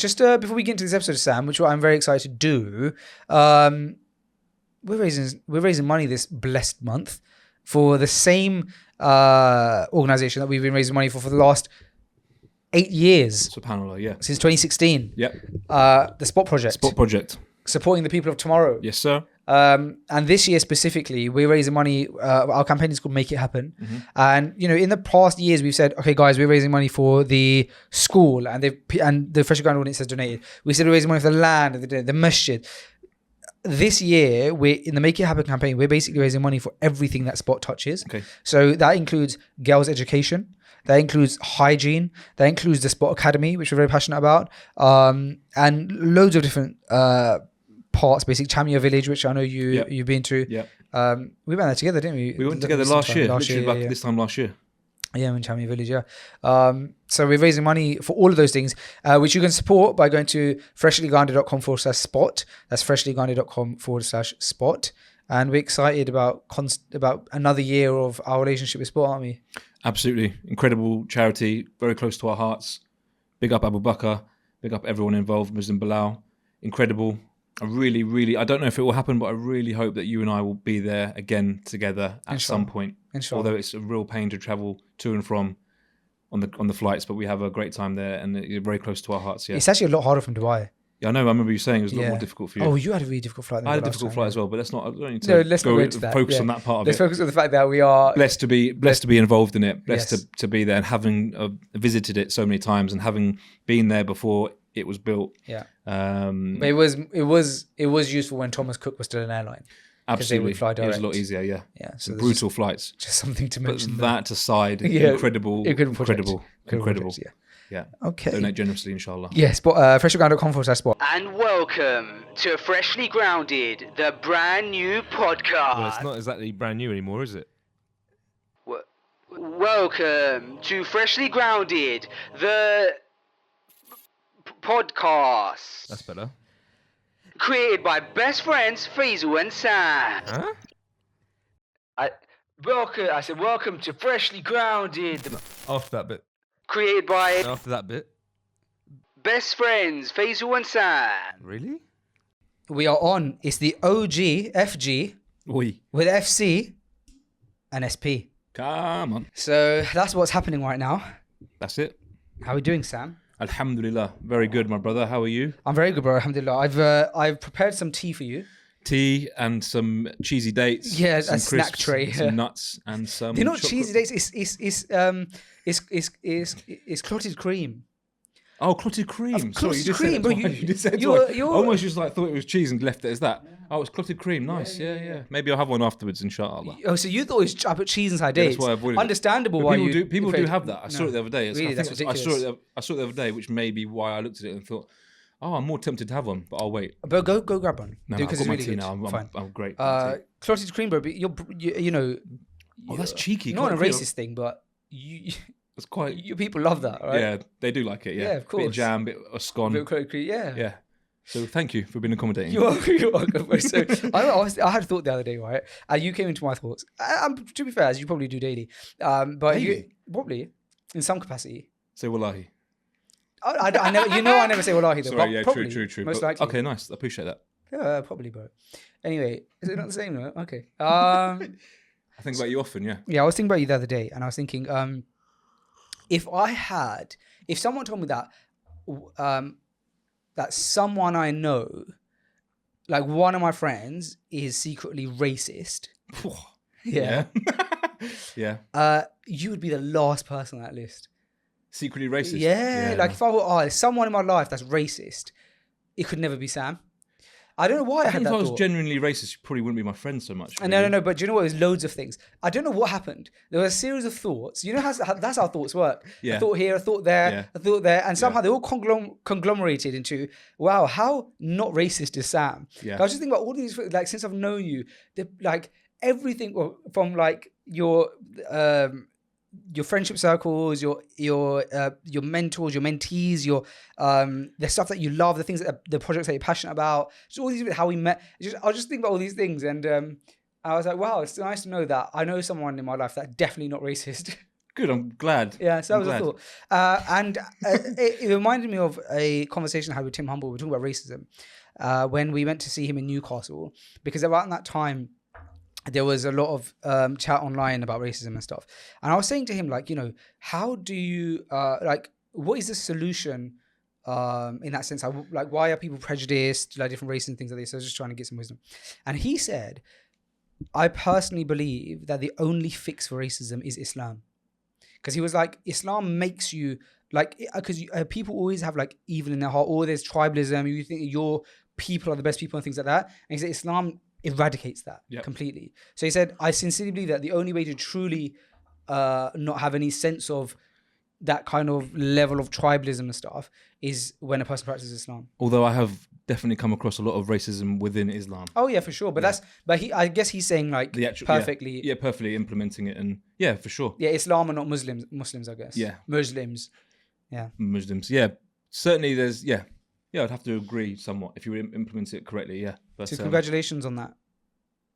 just before we get into this episode, Sam, which I'm very excited to do, we're raising money this blessed month for the same organization that we've been raising money for the last 8 years. SubhanAllah, yeah. Since 2016. Yep. The Spot Project. Spot Project. Supporting the people of tomorrow. Yes, sir. And this year specifically, we're raising money. Our campaign is called Make It Happen. Mm-hmm. And, in the past years, we've said, okay, guys, we're raising money for the school and the Freshly Ground audience has donated. We said we're raising money for the land, the masjid. This year, we're in the Make It Happen campaign. We're basically raising money for everything that Spot touches. Okay. So that includes girls' education. That includes hygiene. That includes the Spot Academy, which we're very passionate about. And loads of different parts, basically. Chamia Village, which I know you've been to. Yeah. We went there together, didn't we? We went together last year. This time last year. Yeah, in Chamia Village, yeah. So we're raising money for all of those things, which you can support by going to freshlygrounded.com/spot. That's freshlygrounded.com/spot. And we're excited about another year of our relationship with Spot, aren't we? Absolutely. Incredible charity, very close to our hearts. Big up Abu Bakr. Big up everyone involved, Muslim Bilal. Incredible. I don't know if it will happen, but I really hope that you and I will be there again together at some point. Inshallah. Although it's a real pain to travel to and from on the flights, but we have a great time there and you're very close to our hearts. Yeah. It's actually a lot harder from Dubai. Yeah, I know. I remember you saying it was a lot more difficult for you. Oh, you had a really difficult flight. I had a difficult flight as well, but let's not. I don't need let's to not go into that. Focus on that part of Let's it. focus on the fact that we are blessed to be involved in it. Blessed Yes. to be there and having visited it so many times and having been there before it was built. Yeah. But it was useful when Thomas Cook was still an airline. Absolutely, they would fly it was direct. a lot easier. Yeah. Yeah. So Brutal flights. Just something to But mention. that aside, Yeah, incredible. Incredible. Yeah. Okay. Donate generously, inshallah. Yes, but freshlygrounded.com/spot. And welcome to Freshly Grounded, the brand new podcast. Well, it's not exactly brand new anymore, is it? Welcome to Freshly Grounded, the podcast. That's better. Created by best friends Faisal and Sam. Huh? I said welcome to Freshly Grounded, After that bit. created by After that bit. best friends Faisal and Sam. Really? We are on. It's the OG FG Oi. with FC and SP. Come on. So that's what's happening right now. That's it. How are we doing, Sam? Alhamdulillah. Very good, my brother. How are you? I'm very good, bro. Alhamdulillah. I've prepared some tea for you. Tea and some cheesy dates. Yeah, some a snack crisps, tray. Some nuts and some. They're not chocolate. cheesy dates. It's clotted cream. Oh, clotted cream. Sorry, clotted you just cream, said bro. it twice. You just said it you're- twice. you're- I almost just thought it was cheese and left it as that. Oh, it's clotted cream. Nice. Yeah. Maybe I'll have one afterwards, inshallah. Oh, so you thought I put cheese inside Yeah, dates? that's why I avoided it. Understandable But why people do have that. I saw No. it the other day. Really, that's ridiculous. I saw it the other day, which may be why I looked at it and thought, oh, I'm more tempted to have one, but I'll wait. But go grab one. No, Do, I've 'cause got it's my really tea good. now. Fine. I'm great. Clotted cream, bro. But you know. Oh, that's cheeky. Not a Clotted cream. racist thing, but you It's quite. you people love that, right? Yeah, they do like it. Yeah, Yeah, of Bit of course. jam, bit of scone. Bit of clotted cream, yeah. Yeah. So thank you for being accommodating. You're welcome. Bro. So I had a thought the other day, right? And you came into my thoughts. To be fair, as you probably do daily, but Daily? you probably in some capacity. Say wallahi. I never, I never say wallahi though. Sorry, but yeah, probably, true. Most But- likely. Okay, nice. I appreciate that. Yeah, probably, bro. Anyway, is it not the same though? Okay. I think about you often, yeah. Yeah, I was thinking about you the other day, and I was thinking, if someone told me that, that someone I know, like one of my friends, is secretly racist. Yeah. Yeah. You would be the last person on that list. Secretly racist. Yeah, like if I were, there's someone in my life that's racist, it could never be Sam. I don't know why I I had think that if I was thought. genuinely racist, you probably wouldn't be my friend so much. No, but do you know what? There's loads of things. I don't know what happened. There was a series of thoughts. You know how that's how thoughts work. Yeah. A thought here, a thought there, Yeah. a thought there, and somehow they all conglomerated into, wow, how not racist is Sam? Yeah. I was just thinking about all these, like since I've known you, like everything from like your friendship circles, your mentors, your mentees, the stuff that you love, the things the projects that you're passionate about, just all these, how we met. I was just thinking about all these things, and I was like, wow, it's nice to know that I know someone in my life that's definitely not racist. Good. I'm glad. Yeah, so that I'm was a glad. thought. And it reminded me of a conversation I had with Tim Humble. We were talking about racism when we went to see him in Newcastle, because around that time, there was a lot of chat online about racism and stuff. And I was saying to him, like, how do you, what is the solution in that sense? Like, why are people prejudiced, like different races and things like this? So I was just trying to get some wisdom. And he said, I personally believe that the only fix for racism is Islam. Because he was like, Islam makes you, like, because people always have like evil in their heart, or there's tribalism, you think your people are the best people and things like that. And he said Islam eradicates that completely. So he said, I sincerely believe that the only way to truly not have any sense of that kind of level of tribalism and stuff is when a person practices Islam. Although I have definitely come across a lot of racism within Islam. Oh yeah, for sure. But I guess he's saying like the actual, perfectly. Yeah, perfectly implementing it, and for sure. Yeah, Islam are not Muslims, I guess. Yeah. Muslims. Yeah. Muslims. Yeah. Certainly there's, yeah, I'd have to agree somewhat if you implement it correctly, yeah. But, so congratulations on that.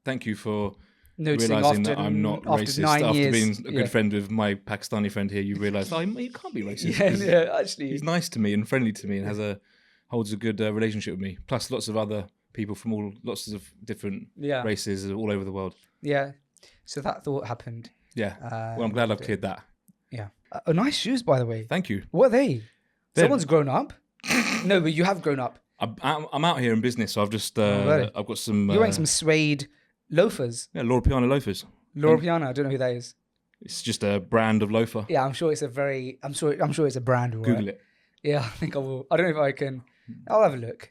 Thank you for noticing realizing that I'm not racist. 9 years. After being a good friend with my Pakistani friend here, you realise, you can't be racist. Yeah, actually. He's nice to me and friendly to me and holds a good relationship with me. Plus lots of other people from lots of different races all over the world. Yeah. So that thought happened. Yeah. Well, I'm glad I've cleared that. Yeah. Nice shoes, by the way. Thank you. What are they? Someone's grown up. No, but you have grown up. I'm out here in business, so I've just I've got some. You're wearing some suede loafers. Yeah, Loro Piana loafers. Loro Piana, I don't know who that is. It's just a brand of loafer. Yeah, I'm sure it's a brand. Right? Google it. Yeah, I think I will. I don't know if I can. I'll have a look.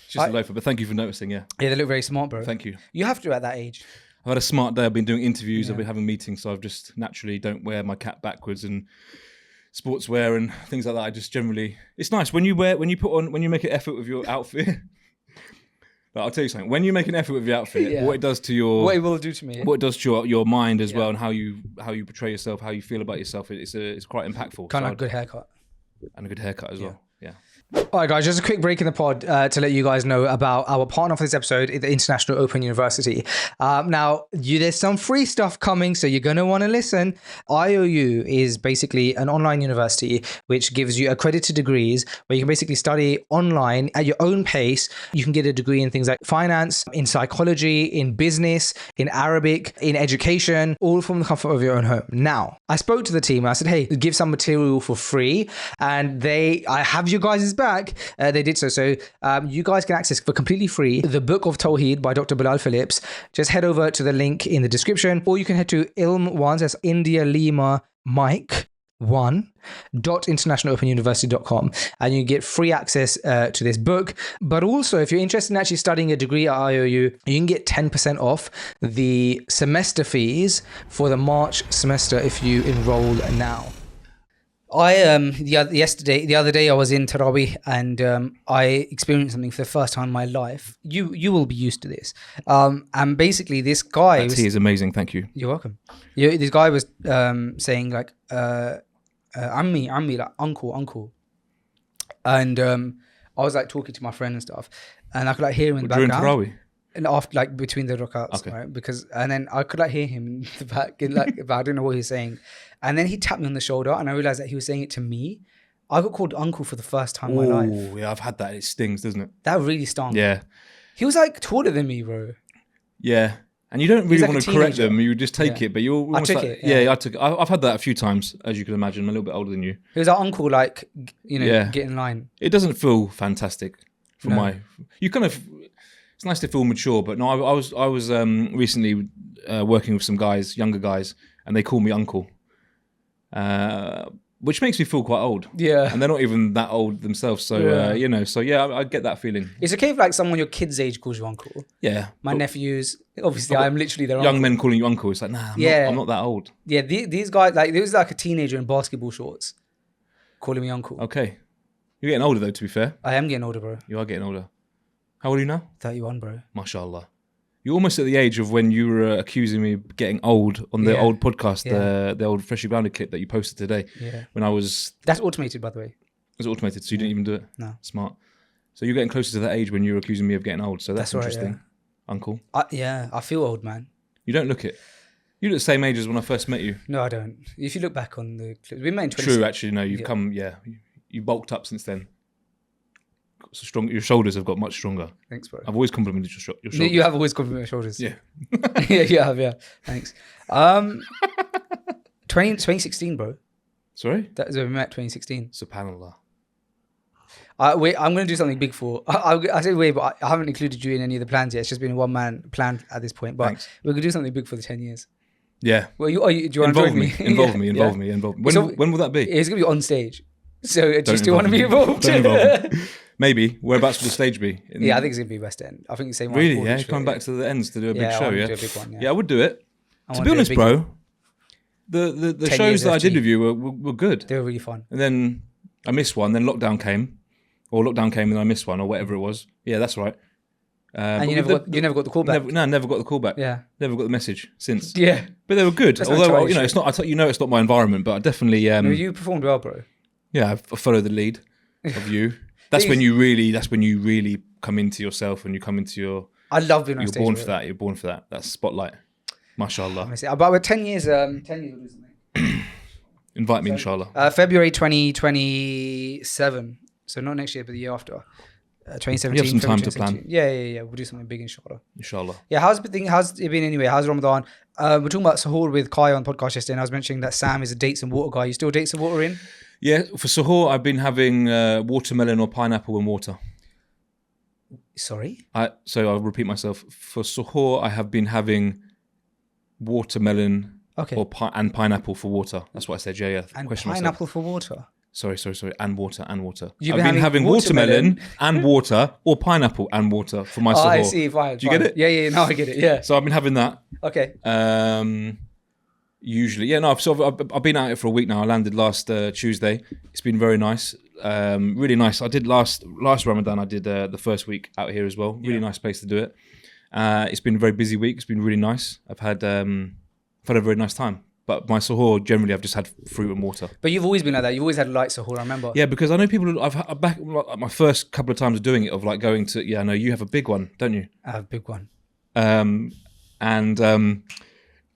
It's just a loafer, but thank you for noticing. Yeah. Yeah, they look very smart, bro. Thank you. You have to at that age. I've had a smart day. I've been doing interviews. I've been having meetings, so I've just naturally don't wear my cap backwards and sportswear and things like that. I just generally, it's nice when you make an effort with your outfit. But I'll tell you something. When you make an effort with your outfit, what it does to what it will do to me, what it does to your mind as well, and how you portray yourself, how you feel about yourself, it's quite impactful. Kind of a good haircut. And a good haircut as well. Yeah. All right, guys, just a quick break in the pod to let you guys know about our partner for this episode, the International Open University. Now, there's some free stuff coming, so you're going to want to listen. IOU is basically an online university which gives you accredited degrees where you can basically study online at your own pace. You can get a degree in things like finance, in psychology, in business, in Arabic, in education, all from the comfort of your own home. Now, I spoke to the team and I said, hey, give some material for free. And I have you guys' back. They did so. So you guys can access for completely free the Book of Tawheed by Dr. Bilal Phillips. Just head over to the link in the description, or you can head to Ilm1, that's India Lima Mike 1.internationalopenuniversity.com, and you get free access to this book. But also, if you're interested in actually studying a degree at IOU, you can get 10% off the semester fees for the March semester if you enroll now. The other day I was in Taraweeh and I experienced something for the first time in my life. You will be used to this. And basically this guy That tea is amazing, thank you. You're welcome. This guy was saying like Ammi, like uncle. And I was like talking to my friend and stuff, and I could like hear him in the background. During Taraweeh? And after, like, between the rakats, okay. Right? And then I could like hear him in the back, but I didn't know what he was saying. And then he tapped me on the shoulder, and I realized that he was saying it to me. I got called uncle for the first time in my life. Oh, yeah, I've had that. It stings, doesn't it? That really stung. Yeah. He was like taller than me, bro. Yeah. And you don't really like want to correct them. You just take it, but you I took it. Yeah, I took it. I've had that a few times, as you can imagine. I'm a little bit older than you. He was like, uncle, like, get in line. It doesn't feel fantastic it's nice to feel mature, but no, I was recently working with some guys, younger guys, and they call me uncle, which makes me feel quite old. Yeah. And they're not even that old themselves, so I get that feeling. It's okay if like someone your kid's age calls you uncle. Yeah. My nephews, obviously, I'm literally their young uncle. men calling you uncle. It's like, nah, I'm not that old. Yeah, these guys, like, there was like a teenager in basketball shorts calling me uncle. Okay. You're getting older though, to be fair. I am getting older, bro. You are getting older. How old are you now? 31, bro. MashaAllah. You're almost at the age of when you were accusing me of getting old on the old podcast, the old Freshly Grounded clip that you posted today. Yeah. When I was... That's automated, by the way. It was automated, so you didn't even do it? No. Smart. So you're getting closer to that age when you were accusing me of getting old, so that's interesting. Right, Uncle. I feel old, man. You don't look it. You look the same age as when I first met you. No, I don't. If you look back on the clips, we met in 20. True, actually, no, you've come, you bulked up since then. So strong. Your shoulders have got much stronger. Thanks, bro. I've always complimented your shoulders. You have always complimented my shoulders. Yeah. Yeah, you have, yeah. Thanks. 2016, bro. Sorry? That is when we met, 2016. Subhanallah. Wait, I'm going to do something big for... I say wait, but I haven't included you in any of the plans yet. It's just been a one-man plan at this point. But Thanks. we're going to do something big for the 10 years. Yeah. Well, do you want to join me? Involve me. Yeah. When will that be? It's going to be on stage. So do you still want to be involved? Don't involve me. Maybe. Whereabouts will the stage be? Yeah, I think it's going to be West End. I think the same one. Really? Yeah, coming back to the ends to do a big show, I yeah? do a big one, Yeah, I would do it. I To wanna be do a honest, big bro, the 10 shows years that I did FG. with you were good. They were really fun. And then I missed one. Then lockdown came, and I missed one, or whatever it was. Yeah, that's right. And but you never got the call back. Never got the call back. Yeah. Never got the message since. Yeah. But they were good. That's not Although entirely it's not. It's not my environment, but I definitely. No, you performed well, bro. Yeah, I follow the lead of you. That's when you really come into yourself and you come into your. I love being on You're stage. born for that. You're born for that. That's spotlight. Mashallah. About 10 years, 10 years we'll do something. Invite me, inshallah. February 2027. So not next year, but the year after. 2017. You have some time February to plan. 2017. Yeah. We'll do something big, inshallah. Inshallah. Yeah, how's it been anyway? How's Ramadan? We're talking about Sahur with Kai on the podcast yesterday, and I was mentioning that Sam is a dates and water guy. You still dates and water in? Yeah, for suhoor, I've been having watermelon or pineapple and water. Sorry? So I'll repeat myself. For suhoor, I have been having watermelon and pineapple for water. That's what I said, yeah. And Question pineapple myself. for water? Sorry. And water. You've I've been having watermelon and water or pineapple and water for my suhoor. I see, fine. Do you get it? Yeah, now I get it, yeah. So I've been having that. Okay. Usually, yeah. No, I've been at it for a week now. I landed last Tuesday. It's been very nice, really nice. I did last Ramadan. I did the first week out here as well. Really nice place to do it. It's been a very busy week. It's been really nice. I've had a very nice time. But my suhoor, generally, I've just had fruit and water. But you've always been like that. You've always had a light suhoor, I remember. Yeah, because I know people. I've back like, my first couple of times of doing it, of like going to. Yeah, I know you have a big one, don't you? I have a big one.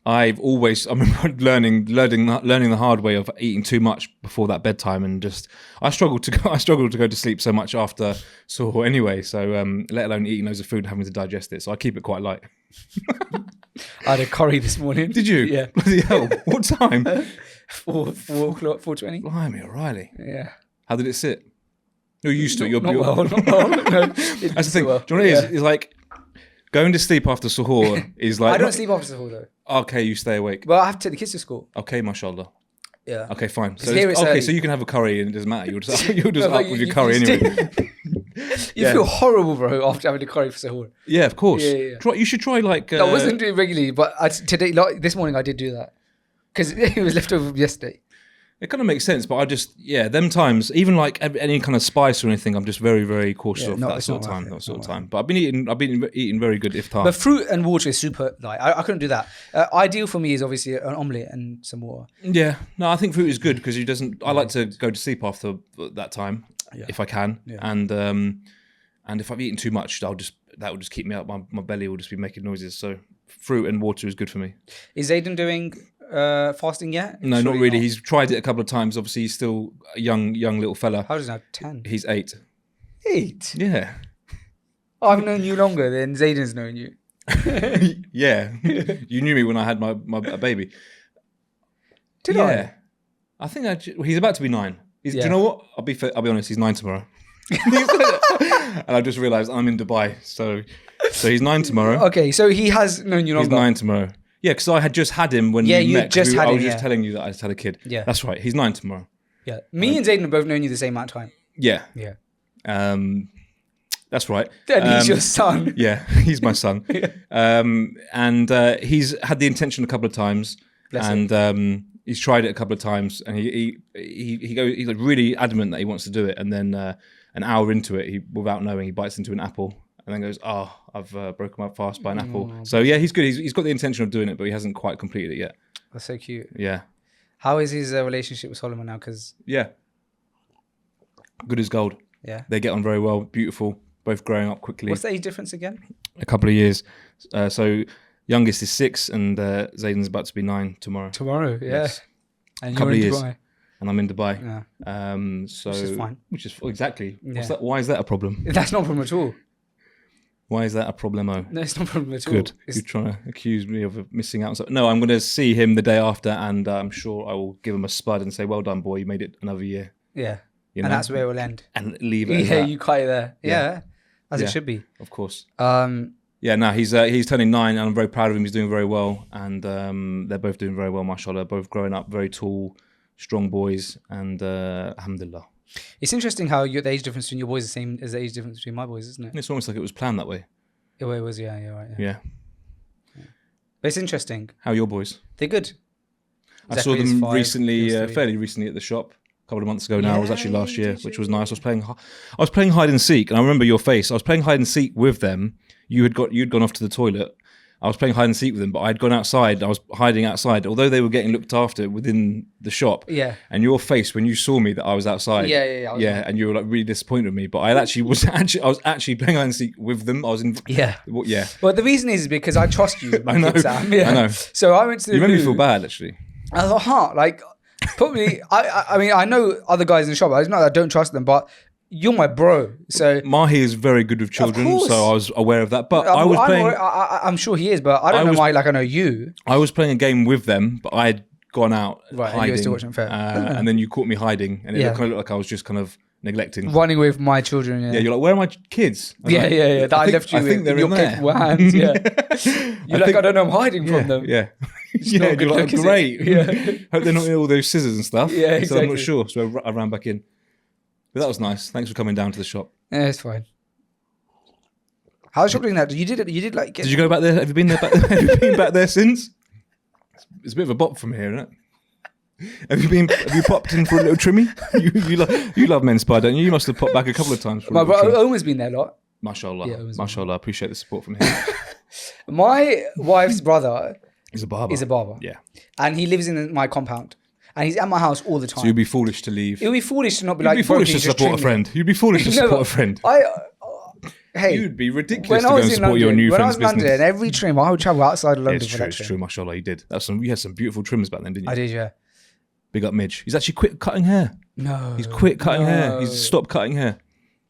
I've always, I remember learning the hard way of eating too much before that bedtime, and just I struggled to go to sleep so much after suhoor anyway. So let alone eating loads of food and having to digest it. So I keep it quite light. I had a curry this morning. Did you? Yeah. Bloody hell! What time? 4 o'clock, 4:20. Blimey, O'Reilly. Yeah. How did it sit? You're used to it. Not well. No, That's the thing. Do you know what it is? It's like going to sleep after suhoor is like. I don't sleep after suhoor though. Okay, you stay awake. Well, I have to take the kids to school. Okay, mashallah. Yeah. Okay, fine. So here it's early. so you can have a curry and it doesn't matter. You're just No, up with your curry anyway. You feel horrible, bro, after having a curry for suhoor. Yeah, of course. Yeah. You should try like. I wasn't doing it regularly, but today, this morning, I did do that because it was left over from yesterday. It kind of makes sense, but I just them times, even like any kind of spice or anything, I'm just very, very cautious of that sort of time. That sort of time. But I've been eating very good iftar. But fruit and water is super light. I couldn't do that. Ideal for me is obviously an omelette and some water. Yeah, no, I think fruit is good because I like to go to sleep after that time if I can, and if I've eaten too much, that will just keep me up. My belly will just be making noises. So fruit and water is good for me. Is Zayden doing fasting yet? No, not really. He's tried it a couple of times. Obviously, he's still a young little fella. How does he now? 10? He's 8. 8? Yeah. I've known you longer than Zayden's known you. Yeah. You knew me when I had my baby. Did I? I think he's about to be 9. Do you know what? I'll be honest. He's 9 tomorrow. And I just realised I'm in Dubai, so he's 9 tomorrow. Okay, so he has known you longer. He's 9 tomorrow. Yeah, because I had just had him when we met. I was just telling you that I just had a kid. Yeah, that's right. He's 9 tomorrow. Yeah, me and Zayden have both known you the same amount of time. Yeah. That's right. And he's your son. Yeah, he's my son. And he's had the intention a couple of times, he's tried it a couple of times, and he's like really adamant that he wants to do it, and then an hour into it, without knowing, he bites into an apple. And then goes, I've broken my fast by an apple. So yeah, he's good. He's got the intention of doing it, but he hasn't quite completed it yet. That's so cute. Yeah. How is his relationship with Solomon now? Yeah. Good as gold. Yeah. They get on very well. Beautiful. Both growing up quickly. What's the age difference again? A couple of years. So Youngest is 6, and Zayden's about to be 9 tomorrow. Tomorrow, yeah. Yes. And Couple you're in of years. Dubai. And I'm in Dubai. Yeah. So Which is fine. Which is exactly. What's Yeah. that? Why is that a problem? That's not a problem at all. Why is that a problemo? No, it's not a problem at all. Good. You're trying to accuse me of missing out on something. No, I'm going to see him the day after, and I'm sure I will give him a spud and say, "Well done, boy. You made it another year." Yeah. You And know? that's where it will end. And leave it. As Yeah, that. you cut it there. Yeah. As Yeah. it should be. Of course. Yeah. No, he's turning 9, and I'm very proud of him. He's doing very well, and they're both doing very well, mashallah. Both growing up, very tall, strong boys, and alhamdulillah. It's interesting how the age difference between your boys is the same as the age difference between my boys, isn't it? It's almost like it was planned that way. The way it was, yeah, right. Yeah. But it's interesting. How are your boys? They're good. I saw Zachary is them 5, recently, Leo's 3. fairly recently at the shop. A couple of months ago now. It was actually Yeah, last you year, did, which was nice. I was playing hide and seek, and I remember your face. I was playing hide and seek with them. You'd gone off to the toilet. I was playing hide and seek with them, but I'd gone outside. I was hiding outside, although they were getting looked after within the shop. Yeah. And your face when you saw me that I was outside. Yeah. And you were like really disappointed with me. But I was actually playing hide and seek with them. I was in. Yeah. Yeah. Well, the reason is because I trust you. I know. Sam. Yeah. I know. So I went to the You made me loo. feel bad, actually. I thought, like, probably, I mean, I know other guys in the shop. It's not that I don't trust them, but you're my bro. So Mahi is very good with children, course. so I was aware of that. But I was playing. I'm sure he is, but I don't know why. Like, I know you. I was playing a game with them, but I had gone out Right, and you were hiding, still watching, fair. and then you caught me hiding, and it Yeah. kind of looked like I was just kind of neglecting. Running with my children. Yeah. Yeah, you're like, where are my kids? I was like, That I left you I think in they're your in there. capable hands. Yeah. You're like, I don't know, I'm hiding Yeah, from them. yeah. It's Yeah, not a you're good like, look, is it? great. Yeah. Hope they're not in all those scissors and stuff. Yeah, So I'm not exactly. sure. So I ran back in. But that was nice. Thanks for coming down to the shop. Yeah, it's fine. How's shop doing that? You did like. Did you go back there? Have you been there? Have you been back there since? It's a bit of a bop from here, isn't it? Have you popped in for a little trimmy? You love men's spa, don't you? You must have popped back a couple of times for a My little brother trim. Owen's been there a lot. Mashallah. Yeah, it was Mashallah. I appreciate the support from him. My wife's brother He's a barber. is a barber. Yeah. And he lives in my compound. And he's at my house all the time. So you'd be foolish to leave. It would be foolish to not be You'd like, be foolish bro, to can you just support a trim me? friend. You'd be foolish to No, support a but friend. Hey, You'd be ridiculous when to I go was and in support your London, new when I was friend's in London, business. every trim, I would travel outside of London It's for true, that it's trim. true, mashallah, you did. You had some beautiful trimmers back then, didn't you? I did, yeah. Big up Midge. He's actually quit cutting hair. No. He's quit cutting hair. No. He's stopped cutting hair.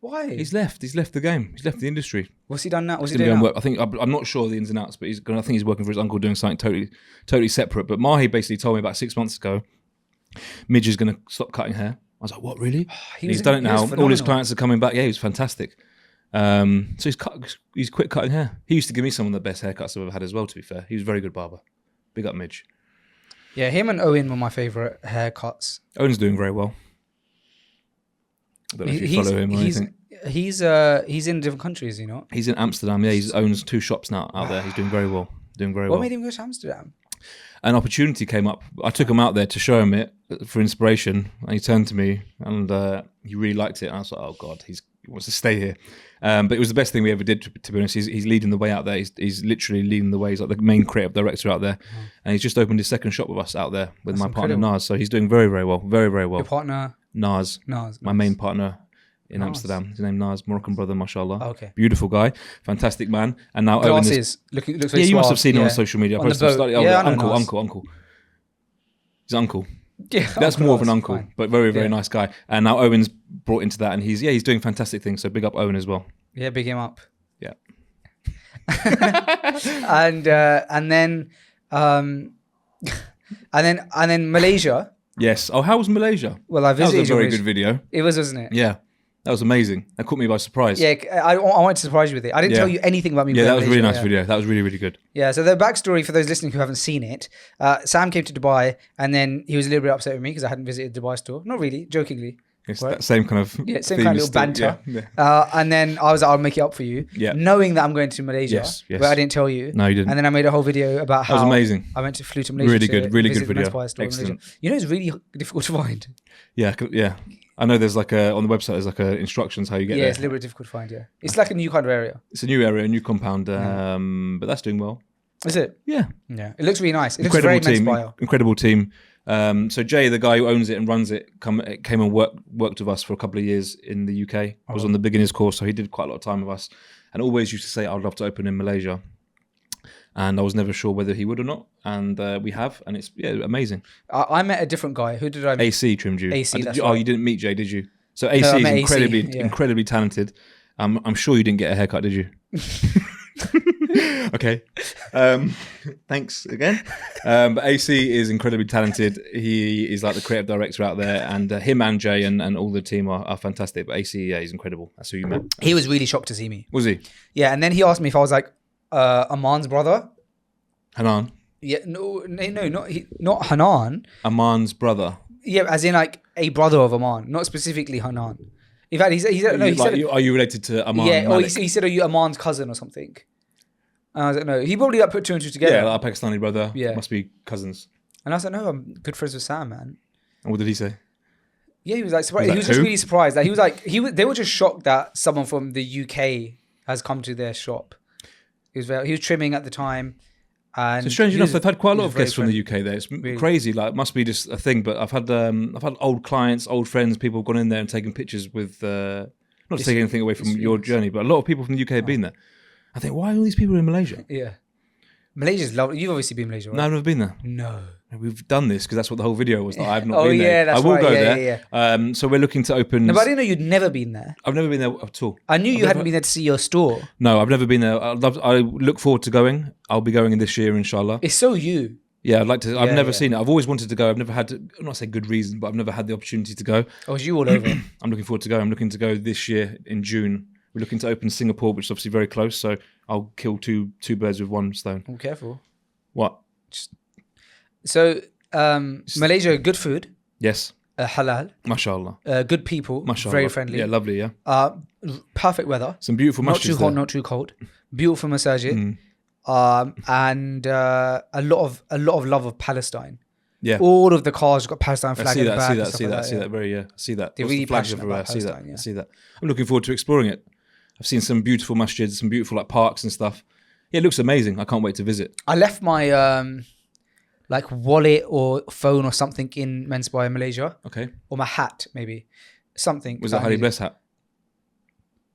Why? He's left the game. He's left the industry. What's he done now? What's he He's gonna doing go now? and work. I'm not sure the ins and outs, but I think he's working for his uncle doing something totally separate. But Mahi basically told me about 6 months ago, Midge is going to stop cutting hair. I was like, what, really? He's done it now. All his phenomenal. clients are coming back. Yeah, he was fantastic. So he's quit cutting hair. He used to give me some of the best haircuts I've ever had as well, to be fair. He was a very good barber. Big up Midge. Yeah, him and Owen were my favourite haircuts. Owen's doing very well. I don't know if you follow him or anything. He's in different countries, you know. He's in Amsterdam. Yeah, he owns 2 shops now out there. He's doing very well. What made him go to Amsterdam? An opportunity came up. I took him out there to show him it for inspiration, and he turned to me and he really liked it. And I was like, "Oh God, he wants to stay here." But it was the best thing we ever did. To be honest, he's leading the way out there. He's literally leading the way. He's like the main creative director out there, and he's just opened his second shop with us out there with my partner incredible. Nas. So he's doing very, very well, very, very well. Your partner? Nas, Nas. my main partner in Nas. Amsterdam. His name Nas, Moroccan brother, mashallah. Oh, okay. Beautiful guy, fantastic man. And now Owen is, Glasses. Looks yeah, very you must suave. have seen him Yeah. on social media. I On the posted him boat. slightly. Yeah, I know uncle, Nas. uncle. He's uncle. Yeah, That's more of an uncle, fine. but very, very Yeah. nice guy. And now Owen's brought into that, and he's doing fantastic things. So big up Owen as well. Yeah, big him up. Yeah. and then Malaysia. Yes. Oh, how was Malaysia? Well, I That was visited. a very Malaysia. good video. It was, wasn't it? Yeah, that was amazing. That caught me by surprise. Yeah, I wanted to surprise you with it. I didn't Yeah. tell you anything about me. Yeah, going that to was a really Malaysia, nice yeah. video. That was really, really good. Yeah, so the backstory for those listening who haven't seen it, Sam came to Dubai and then he was a little bit upset with me because I hadn't visited the Dubai store. Not really, jokingly. It's Right. that same kind of Yeah, same theme kind of is little still- banter. Yeah. And then I was like, I'll make it up for you. Yeah. Knowing that I'm going to Malaysia, Yes, yes. but I didn't tell you. No, you didn't. And then I made a whole video about how That was amazing. I flew to Malaysia. Really to good, really visit good the men's video. buy store in Malaysia. Excellent. You know, it's really difficult to find. Yeah. I know there's like on the website there's like instructions how you get Yeah, there. it's a little bit difficult to find. Yeah, it's like a new kind of area. It's a new area, a new compound, but that's doing well. Is it? Yeah. Yeah, it looks really nice. It looks Incredible very team. men's bio. Incredible team. So Jay, the guy who owns it and runs it, came and worked with us for a couple of years in the UK. I was on the beginners course, so he did quite a lot of time with us, and always used to say, "I'd love to open in Malaysia." and I was never sure whether he would or not. And we have, and it's amazing. I met a different guy. Who did I meet? AC trimmed you. AC, that's Oh, right. you didn't meet Jay, did you? So I AC is met AC, incredibly, yeah. incredibly talented. I'm sure you didn't get a haircut, did you? Okay. Thanks again. But AC is incredibly talented. He is like the creative director out there, and him and Jay and all the team are fantastic. But AC, he's incredible. That's who you met. He was really shocked to see me. Was he? Yeah, and then he asked me if I was like Aman's brother. Hanan? Yeah, no, not Hanan. Aman's brother. Yeah, as in like a brother of Aman, not specifically Hanan. In fact, he said no. He said, Are you related to Aman? yeah. Or Malik? he said, "Are you Aman's cousin or something?" And I was like, "No." He probably like put 2 and 2 together. Yeah, like our Pakistani brother. Yeah. Must be cousins. And I was like, "No, I'm good friends with Sam, man." And what did he say? Yeah, he was like surprised. Was He that was just who? really surprised. Like they were just shocked that someone from the UK has come to their shop. He was trimming at the time. And So strange he enough, was- I've had quite a he lot was of guests very from the UK there. It's Really? crazy. Like, it must be just a thing. But I've had old clients, old friends, people have gone in there and taken pictures with. Not to take anything away from your journey, but a lot of people from the UK have been there. I think, why are all these people in Malaysia? Yeah. Malaysia's lovely. You've obviously been in Malaysia, right? No, I've never been there. No. We've done this because that's what the whole video was. That I've not Oh, been there. yeah, that's I will right. go Yeah, there. So we're looking to open. No, but I didn't know you'd never been there. I've never been there at all. I knew you hadn't been there to see your store. No, I've never been there. I look forward to going. I'll be going in this year, inshallah. It's so you. Yeah, I'd like to. I've Yeah, never yeah. seen it. I've always wanted to go. I've never had. I'm not saying good reason, but I've never had the opportunity to go. Oh, it's you all over. I'm looking forward to go. I'm looking to go this year in June. We're looking to open Singapore, which is obviously very close. So I'll kill two birds with one stone. Oh, careful. What? So, Malaysia, good food, Yes. halal, Mashallah. good people, Mashallah. very friendly. Yeah, lovely. Yeah. Perfect weather, Some beautiful not masjids too hot, there. not too cold. Beautiful masajid, Mm. and a lot of love of Palestine. Yeah. All of the cars got Palestine I flag see at the that. back. I and see that. stuff See like that. See yeah. that. Very. Yeah. I see that. They're Lots of really flags passionate everywhere. I about see that. Palestine, yeah. I see that. I'm looking forward to exploring it. I've seen some beautiful masjids, some beautiful like parks and stuff. Yeah, it looks amazing. I can't wait to visit. I left my like wallet or phone or something in Men's Bar in Malaysia, Okay. or my hat maybe, something. Was that Harry Bless hat?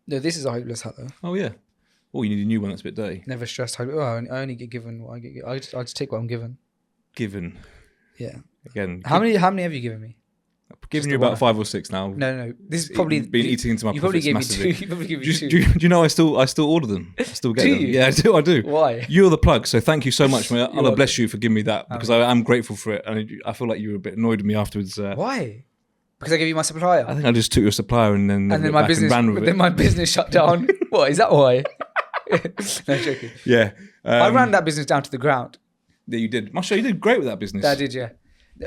No, this is a hopeless hat though. Oh yeah. Oh, you need a new one that's a bit dirty. Never stressed. I only get given what I get. I just take what I'm given. Given. Yeah. Again. How many have you given me? Giving the you about one? 5 or 6 now. No. This is probably been eating into my You probably profits gave me massively. two. You probably gave me Do two. you, do you know I still order them? I still get Do them. you? Yeah, I do. Why? You're the plug, so thank you so much. May Allah welcome. bless you for giving me that because I am grateful for it, and I feel like you were a bit annoyed with me afterwards. Why? Because I gave you my supplier. I think I just took your supplier and then and then went my back business. and ran with Then it. my business shut down. What is that? Why? No joking. Yeah, I ran that business down to the ground. Yeah, you did. Masha, you did great with that business. I did, yeah.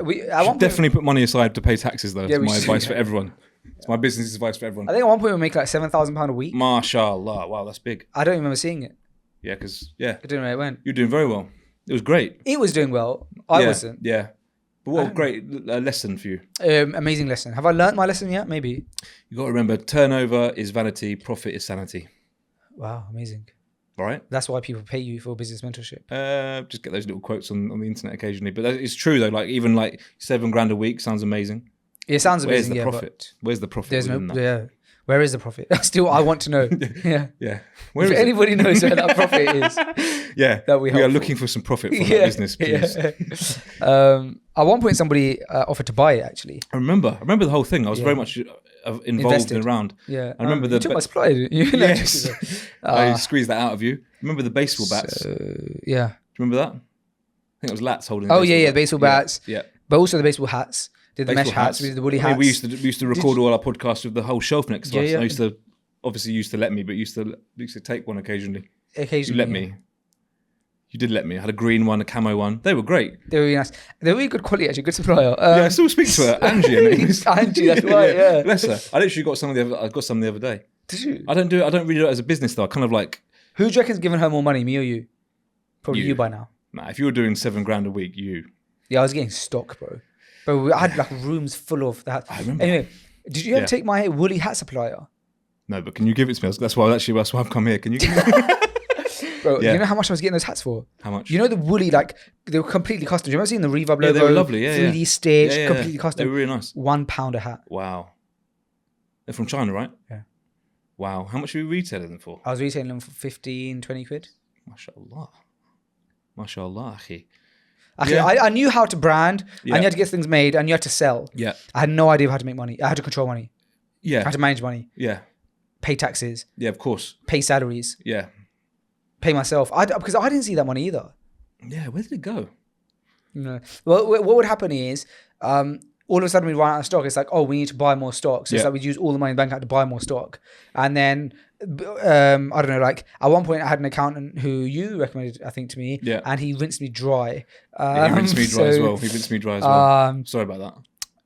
We at You one point, definitely put money aside to pay taxes, though. Yeah, It's we my should, advice yeah. for everyone. It's my business advice for everyone. I think at one point we make like £7,000 a week. Mashallah, wow, that's big. I don't remember seeing it. Yeah, because I I don't know where it went. you're doing very well. It was great. It was doing well. I Yeah, wasn't. Yeah, but what a great lesson for you. Amazing lesson. Have I learnt my lesson yet? Maybe. You got to remember, turnover is vanity, profit is sanity. Wow, amazing. All right. That's why people pay you for business mentorship. Just get those little quotes on the internet occasionally, but it's true though. Like even like $7,000 a week sounds amazing. It sounds Where's amazing, the yeah, profit? Where's the but profit? there's no. within that? Yeah. Where is the profit? Still, I want to know. Yeah. Yeah. Where If is it? anybody knows where that profit is, Yeah. that'd be We are helpful. looking for some profit from that business, please. Yeah. At one point, somebody offered to buy it. Actually, I remember the whole thing. I was Yeah. very much involved Invested. and around. yeah. I remember you took my supply, didn't you? No, Yes. just- I squeezed that out of you. Remember the baseball bats? Do you yeah. remember that? I think it was Lats holding. The Oh yeah, the baseball bats, Yeah. but also the baseball hats. Did the Baseball mesh hats? We did the woolly I mean, hats. we used to record all our podcasts with the whole shelf next to Yeah, us. yeah. I used to obviously used to let me, but used to take one occasionally. You Occasionally, let yeah. me. You did let me. I had a green one, a camo one. They were great. They were really nice. They're really good quality, actually. Good supplier. Yeah, I still speak to her, Angie. Her name is. Angie, that's right. Yeah. Bless her. I literally got some the other day. Did you? I don't really do it as a business though. I kind of like, Who do you reckon's giving her more money, me or you? Probably You. you by now. nah, if you were doing $7,000 a week, you. Yeah, I was getting stock, bro. But I had like rooms full of that. I remember. Anyway, did you ever Yeah. take my woolly hat supplier? No, but can you give it to me? That's why I've come here. Can you? Bro, Yeah. you know how much I was getting those hats for? How much? You know the woolly, like, they were completely custom. Do you remember seeing the Reverb logo? Yeah, they were lovely. Yeah, 3D yeah. stitched, Yeah, yeah, completely They custom. were really nice. £1 a hat. Wow. They're from China, right? Yeah. Wow. How much are we retailing them for? I was retailing them for 15, 20 quid. MashaAllah. Mashallah, akhi. Actually, Yeah. I knew how to brand, Yeah. and you had to get things made, and you had to sell. Yeah. I had no idea how to make money. I had to control money. I Yeah. had to manage money, Yeah. pay taxes, Yeah, of course. pay salaries, Yeah. pay myself. Because I didn't see that money either. Yeah, where did it go? No. Well, what would happen is, all of a sudden we run out of stock. It's like, oh, we need to buy more stock. So it's Yeah. like we'd use all the money in the bank account to buy more stock. And then, I don't know, like at one point I had an accountant who you recommended, I think, to me. Yeah. And he rinsed me dry. Yeah, he rinsed me dry as well. He rinsed me dry as well. Sorry about that.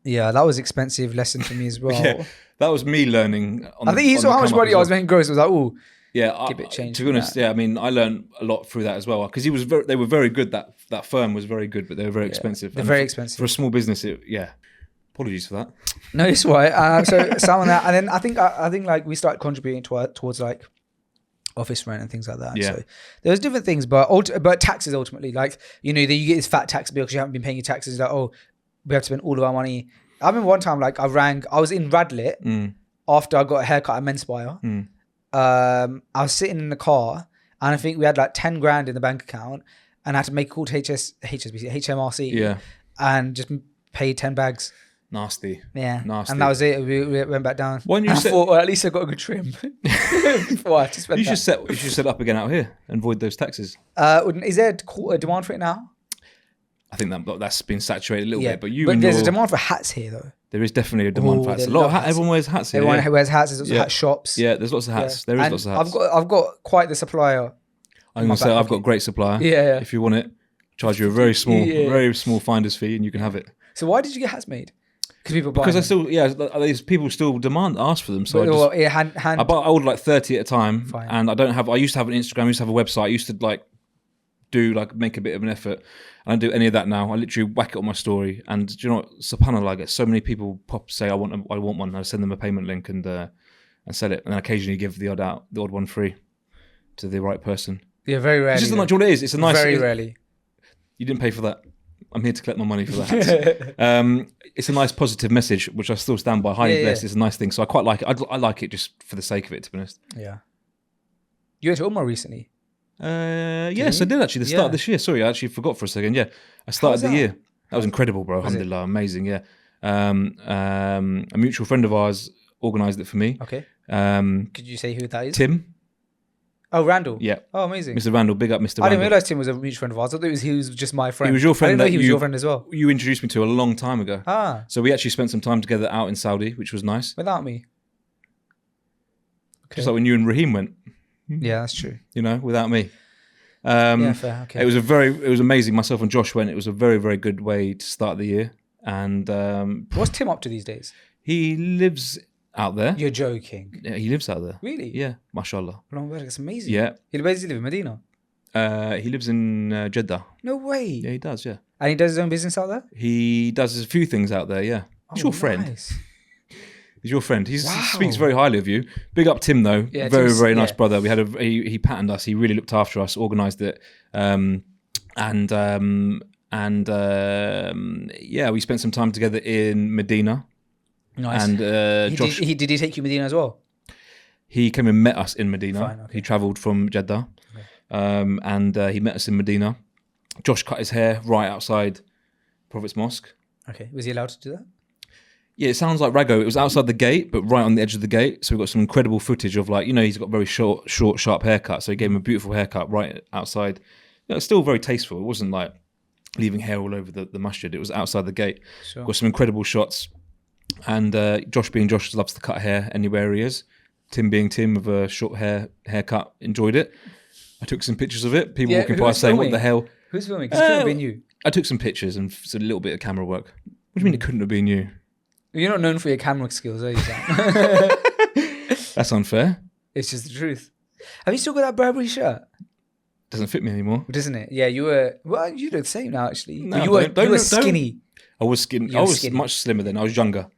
Yeah, that was an expensive lesson for me as well. Yeah, that was me learning. I think he saw how much money I was making gross. I was like, oh, Yeah, Give it change to be from honest, that. yeah, I mean, I learned a lot through that as well because they were very good. That firm was very good, but they were very expensive. they're And very for- expensive. for a small business. Apologies for that. no, it's right. So some of that, and then I think like we started contributing towards like office rent and things like that. Yeah. So there was different things, but taxes ultimately, like you get this fat tax bill because you haven't been paying your taxes. Like, oh, we have to spend all of our money. I remember one time, like I was in Radlett after I got a haircut at Menspire. I was sitting in the car and I think we had like 10 grand in the bank account and I had to make a call to HMRC Yeah, and just pay 10 bags. nasty. Yeah. Nasty. And that was it. We went back down. Why don't you I set- thought, well, at least I got a good trim before I had to spend You that. should set up again out here and void those taxes. Is there a demand for it now? I think that's been saturated a little Yeah. bit, but there's a demand for hats here though. there is definitely a demand for hats. they A lot of love hats. everyone wears hats here. Everyone yeah. wears hats. There's also Yeah. hat shops. Yeah, there's lots of hats. Yeah. There is And lots of hats. I've got quite the supplier. I'm gonna say I've got a great supplier. Yeah. If you want it, charge you a very small finder's fee, and you can have it. So why did you get hats made? Because people buy Because them. these people still ask for them. So Well, I hand. I ordered like 30 at a time, Fine. and I used to have an Instagram, I used to have a website, I used to make a bit of an effort. I don't do any of that now. I literally whack it on my story, and do you know what? SubhanAllah, I get so many people say I want one. I send them a payment link and sell it, and then occasionally give the odd one free to the right person. Yeah, very rarely. It's just not what it is. It's a nice. Very rarely. You didn't pay for that. I'm here to collect my money for that. It's a nice positive message, which I still stand by. Highly blessed. It's a nice thing. So I quite like it. I like it just for the sake of it, to be honest. Yeah. You went to Umrah recently. Yes, I did actually. The start of this year. Sorry, I actually forgot for a second. Yeah, I started the year. That was incredible, bro. Alhamdulillah, amazing. Yeah. A mutual friend of ours organised it for me. Okay. Tim. Could you say who that is? Oh, Randall. Yeah. Oh, amazing. Mr. Randall, big up Mr. I Randall. didn't realise Tim was a mutual friend of ours. I thought he was just my friend. He was your friend. I didn't know that he was your friend as well. You introduced me to a long time ago. Ah, So we actually spent some time together out in Saudi, which was nice. without me. Okay. Just like when you and Raheem went, Yeah, that's true. without me. Yeah, fair. Okay. It was amazing. Myself and Josh went. It was a very, very good way to start the year. And What's Tim up to these days? he lives out there. You're joking. Yeah, he lives out there. Really? Yeah, mashallah. Oh, that's amazing. Yeah. Where does he live? In Medina? He lives in Jeddah. No way. Yeah, he does, yeah. And he does his own business out there? He does a few things out there, yeah. He's your friend. Nice. He's your friend. He Wow. speaks very highly of you. Big up Tim, though. Yeah, very, Tim's- very nice yeah. brother. We had he patterned us. He really looked after us, organised it. We spent some time together in Medina. Nice. And Josh, did he take you Medina as well? He came and met us in Medina. Fine, okay. He travelled from Jeddah. Okay. He met us in Medina. Josh cut his hair right outside Prophet's Mosque. Okay. Was he allowed to do that? Yeah, it sounds like Rago. It was outside the gate, but right on the edge of the gate. So we've got some incredible footage of he's got very short, sharp haircut. So he gave him a beautiful haircut right outside. It's still very tasteful. It wasn't like leaving hair all over the masjid. It was outside the gate. Sure. Got some incredible shots. And Josh being Josh loves to cut hair anywhere he is. Tim being Tim with a short haircut, enjoyed it. I took some pictures of it. People walking by saying, "What the hell?" Who's filming? Because it could have been you. I took some pictures and a little bit of camera work. What do you mean it couldn't have been you? You're not known for your camera skills, are you, Sam? That's unfair. It's just the truth. Have you still got that Burberry shirt? Doesn't fit me anymore. Doesn't it? Yeah, you were. Well, you look the same now, actually. No, you were don't- skinny. I was skinny. You I were was skinny. much slimmer then. I was younger.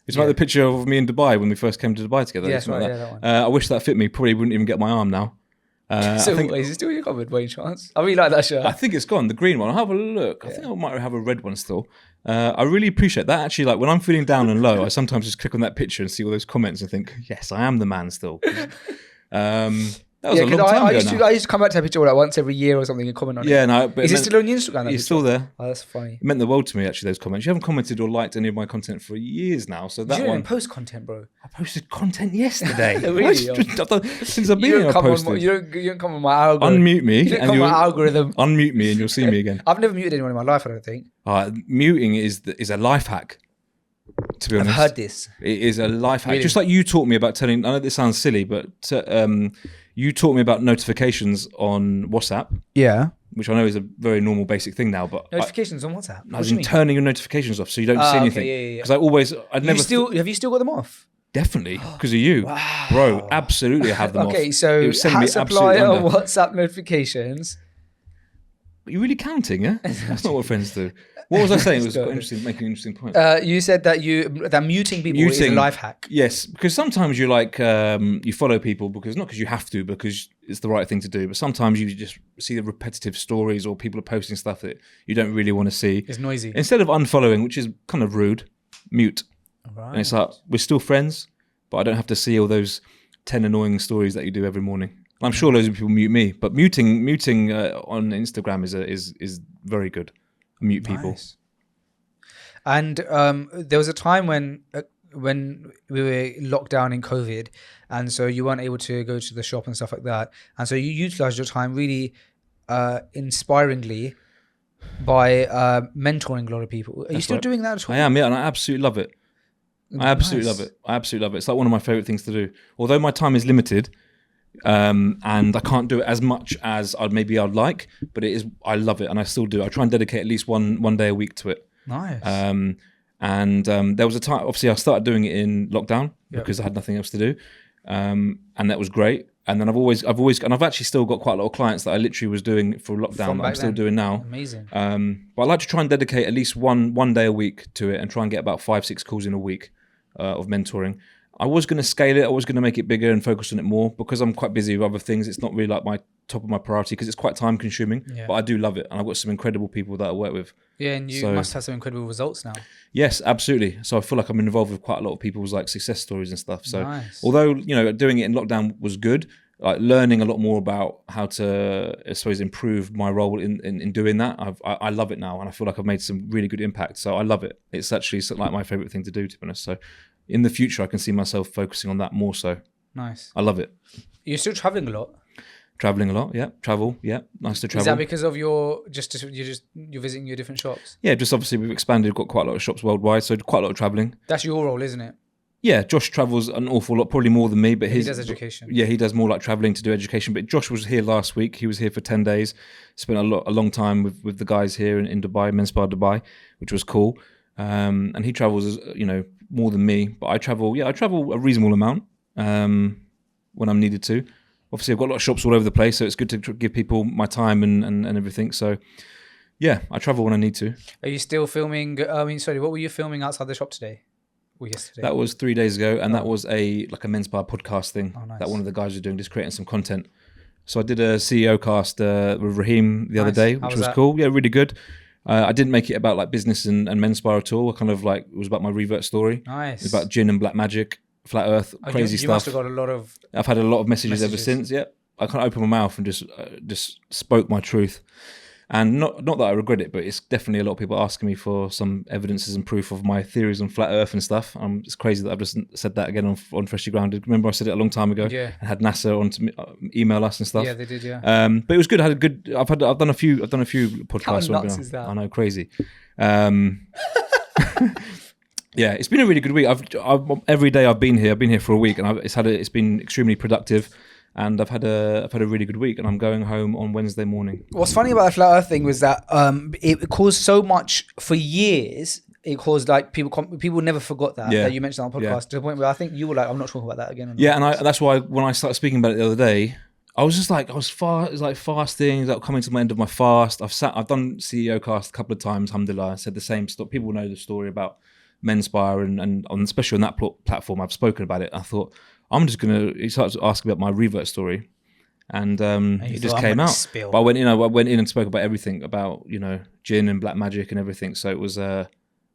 It's Yeah. like the picture of me in Dubai when we first came to Dubai together. Yeah, It's like right, that. yeah, that one. I wish that fit me. Probably wouldn't even get my arm now. So I think is it still in your cupboard by any chance? I really like that shirt. I think it's gone. The green one. I'll have a look. I think I might have a red one still. I really appreciate that. Actually, like when I'm feeling down and low, I sometimes just click on that picture and see all those comments and think, yes, I am the man still. That was a 'cause long time I ago used now. to, I used to come back to that picture like once every year or something and comment on it. Yeah, no. But Is it it meant- still on your Instagram? that It's picture? still there. Oh, that's funny. It meant the world to me, actually, those comments. You haven't commented or liked any of my content for years now. So You that don't one. even post content, bro. I posted content yesterday. Really? Since I've been here, I posted. You don't come on my algorithm. Unmute me. You don't and come on you'll- my algorithm. Unmute me and you'll see me again. I've never muted anyone in my life, I don't think. Muting is a life hack. To be I've honest, heard this. it is a life hack. Really? Just like you taught me about turning. I know this sounds silly, but you taught me about notifications on WhatsApp, Yeah. which I know is a very normal, basic thing now. But Notifications on WhatsApp. I What was do you in mean? turning your notifications off, so you don't see okay, anything. yeah. Because I'd never Have you still got them off? definitely because of you, Wow. bro. Absolutely, I have them off. Okay, It so was sending me hat absolute supplier under. WhatsApp notifications. Are you really counting? Yeah, that's not what friends do. What was I saying? It was Go quite on. interesting, making an interesting point. You said that muting people is a Muting. life hack. Yes, because sometimes you you follow people not because you have to, because it's the right thing to do. But sometimes you just see the repetitive stories or people are posting stuff that you don't really want to see. It's noisy. Instead of unfollowing, which is kind of rude, mute. Right. And it's like we're still friends, but I don't have to see all those 10 annoying stories that you do every morning. I'm sure loads of people mute me, but muting on Instagram is very good. Mute people. Nice. And there was a time when we were locked down in COVID, and so you weren't able to go to the shop and stuff like that, and so you utilized your time really inspiringly by mentoring a lot of people. Are you still right. doing that at all? I am, yeah, and I absolutely love it. I absolutely love it. I absolutely love it. It's like one of my favorite things to do. Although my time is limited, and I can't do it as much as I'd like, but I love it, and I still do. I try and dedicate at least one day a week to it. Nice. There was a time. Obviously, I started doing it in lockdown because I had nothing else to do, and that was great. And then I've actually still got quite a lot of clients that I literally was doing for lockdown that I'm still doing now. Amazing. But I like to try and dedicate at least one day a week to it, and try and get about 5-6 calls in a week of mentoring. I was going to scale it. I was going to make it bigger and focus on it more because I'm quite busy with other things. It's not really like my top of my priority because it's quite time consuming, but I do love it. And I've got some incredible people that I work with. Yeah, and you must have some incredible results now. Yes, absolutely. So I feel like I'm involved with quite a lot of people's like success stories and stuff. So Nice. although, doing it in lockdown was good, like learning a lot more about how to, I suppose, improve my role in doing that. I love it now, and I feel like I've made some really good impact. So I love it. It's actually like my favorite thing to do, to be honest. So in the future, I can see myself focusing on that more so. Nice. I love it. You're still traveling a lot. Traveling a lot, yeah. Travel, yeah. Nice to travel. Is that because of you're visiting your different shops? Yeah, just obviously we've expanded, got quite a lot of shops worldwide, so quite a lot of traveling. That's your role, isn't it? Yeah, Josh travels an awful lot, probably more than me, but He does education. Yeah, he does more like traveling to do education. But Josh was here last week. He was here for 10 days. Spent a long time with the guys here in Dubai, Menspire Dubai, which was cool. And he travels, more than me. But I travel a reasonable amount when I'm needed to. Obviously, I've got a lot of shops all over the place, so it's good to give people my time and everything. So, yeah, I travel when I need to. Are you still filming? What were you filming outside the shop today? Or yesterday? That was 3 days ago, and that was a Menspire podcast thing nice. that one of the guys was doing, just creating some content. So I did a CEO cast with Raheem the other day, which was cool. Yeah, really good. I didn't make it about like business and Menspire at all. I kind of like, it was about my revert story. Nice. It was about jinn and black magic, flat earth, crazy you stuff. You must have got a lot of... I've had a lot of messages ever since. Yeah, I kind of opened my mouth and just spoke my truth. And not that I regret it, but it's definitely a lot of people asking me for some evidences and proof of my theories on flat earth and stuff. It's crazy that I've just said that again on Freshly Grounded. Remember I said it a long time ago? Yeah. And had NASA on to email us and stuff. Yeah, they did, yeah. But it was good. I've done a few podcasts. How nuts is that? I know, crazy. Yeah, it's been a really good week. Every day I've been here for a week, and it's been extremely productive. And I've had a really good week, and I'm going home on Wednesday morning. What's funny about the flat earth thing was that it caused so much for years. It caused like people never forgot that you mentioned on the podcast to the point where I think you were like, I'm not talking about that again. Yeah, and that's why when I started speaking about it the other day, I was just like, it was like fasting, like coming to the end of my fast. I've done CEO cast a couple of times, alhamdulillah. I said the same stuff. People know the story about Menspire and especially on that platform, I've spoken about it. I thought, he started to ask about my revert story, and it just came out. But I went in and spoke about everything about jinn and black magic and everything. So it was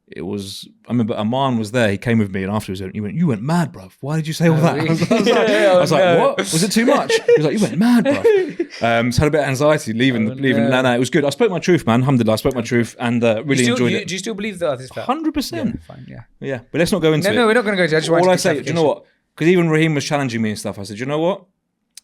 it was, I remember Aman was there. He came with me, and afterwards he went, "You went mad, bruv. Why did you say all that?" I was like, "What? Was it too much?" He was like, "You went mad, bruv." So I had a bit of anxiety leaving. No, it was good. I spoke my truth, man. Alhamdulillah, I spoke my truth, and really enjoyed it. Do you still believe that? 100%. Fine, yeah. Yeah, but let's not go into it. No, we're not going to go into it. I just All wanted I to say, do you know what? Because even Raheem was challenging me and stuff. I said, you know what?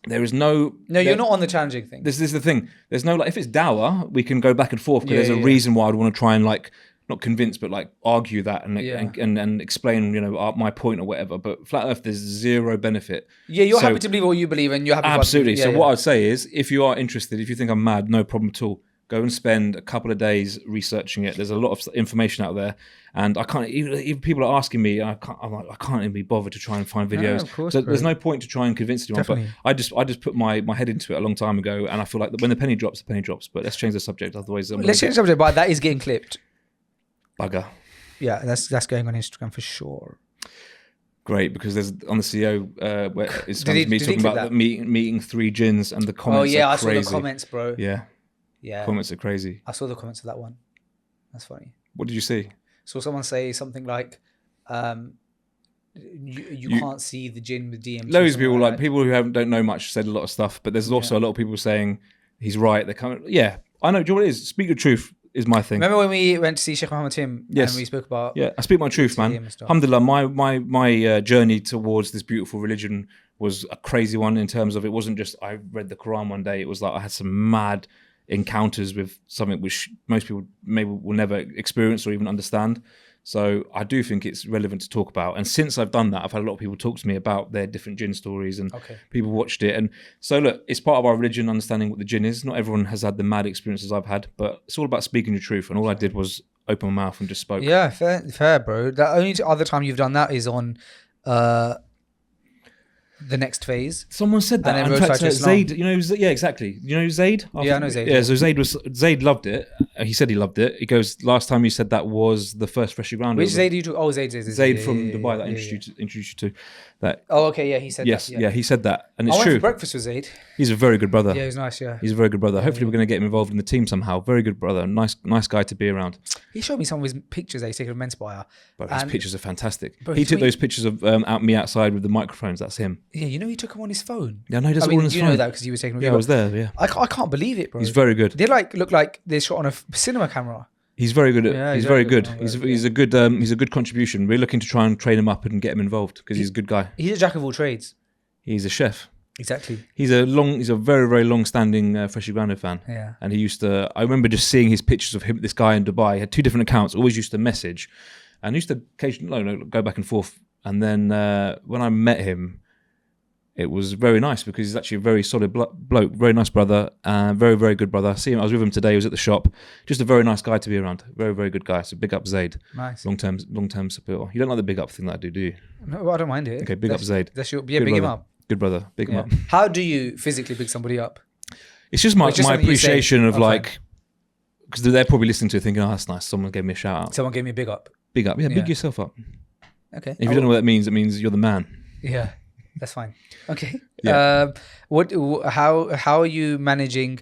There is no... No, you're not on the challenging thing. This is the thing. There's no, like, if it's dawah, we can go back and forth, because there's a reason why I'd want to try and, like, not convince, but, like, argue that and explain, you know, my point or whatever. But flat earth, there's zero benefit. Yeah, you're happy to believe what you believe, and you're happy absolutely. To what I'd say is, if you are interested, if you think I'm mad, no problem at all. Go and spend a couple of days researching it. There's a lot of information out there, and I can't. Even people are asking me. I'm like, I can't even be bothered to try and find videos. No, of course, so there's no point to try and convince anyone. Definitely. But I just put my head into it a long time ago, and I feel like when the penny drops, the penny drops. But let's change the subject, otherwise let's change the subject. But that is getting clipped. Bugger. Yeah, that's going on Instagram for sure. Great, because there's on the CEO where it's me talking about meeting 3 jinns, and the comments. Oh yeah, are I saw crazy. the comments, bro. Yeah, comments are crazy. I saw the comments of that one. That's funny. What did you see? Saw someone say something like, "You can't see the jinn with DMs." Loads of people, like people who don't know much, said a lot of stuff, but there's also a lot of people saying he's right. They're kind of, I know. Do you know what it is? Speak the truth is my thing. Remember when we went to see Sheikh Muhammad Tim? Yes. And we spoke about. Yeah, I speak my truth, man. Alhamdulillah, my journey towards this beautiful religion was a crazy one, in terms of, it wasn't just I read the Quran one day. It was like I had some mad encounters with something which most people maybe will never experience or even understand. So I do think it's relevant to talk about. And since I've done that, I've had a lot of people talk to me about their different jinn stories, and people watched it. And so look, it's part of our religion, understanding what the jinn is. Not everyone has had the mad experiences I've had, but it's all about speaking the truth. And all I did was open my mouth and just spoke. Yeah, fair, bro. The only other time you've done that is on the next phase. Someone said that. In fact, Zaid, exactly. You know Zaid? Yeah, I know Zaid. Yeah, so Zaid loved it. He said he loved it. He goes, last time you said that was the first Freshly Grounded. Which Zaid do you talk? Oh, Zaid from Dubai that I introduced you to. That. Oh, okay, yeah, he said that. Yes, he said that. And it's true. I true. went for breakfast with Zaid. He's a very good brother. Yeah, he's nice, yeah. He's a very good brother. Hopefully we're going to get him involved in the team somehow. Very good brother. Nice guy to be around. He showed me some of his pictures that he's taken of Menspire. But his pictures are fantastic. Bro, he took those pictures of me outside with the microphones. That's him. Yeah, you know he took them on his phone. Yeah, no, he does it all on his phone. You know that because he was taking. Yeah, I was there. Yeah, I can't believe it, bro. He's very good. They look like they're shot on a cinema camera. He's very good. He's very good. He's a good contribution. We're looking to try and train him up and get him involved, because he's a good guy. He's a jack of all trades. He's a chef. Exactly. He's a very, very long-standing Freshly Grounded fan. Yeah. And he used to. I remember just seeing his pictures of him. This guy in Dubai, he had 2 different accounts. Always used to message, and used to occasionally go back and forth. And then when I met him, it was very nice, because he's actually a very solid bloke, very nice brother, very, very good brother. I was with him today. He was at the shop. Just a very nice guy to be around. Very, very good guy. So big up Zaid. Nice. Long-term support. You don't like the big up thing that I do you? No, I don't mind it. Okay, big up Zaid. Big him up. Good brother. Big him up. How do you physically big somebody up? It's just my appreciation of because they're probably listening to it thinking, oh, that's nice. Someone gave me a shout out. Someone gave me a big up. Big up. Yeah, big yourself up. Okay. If you don't know what that means, it means you're the man. Yeah. That's fine. Okay. Yeah. How are you managing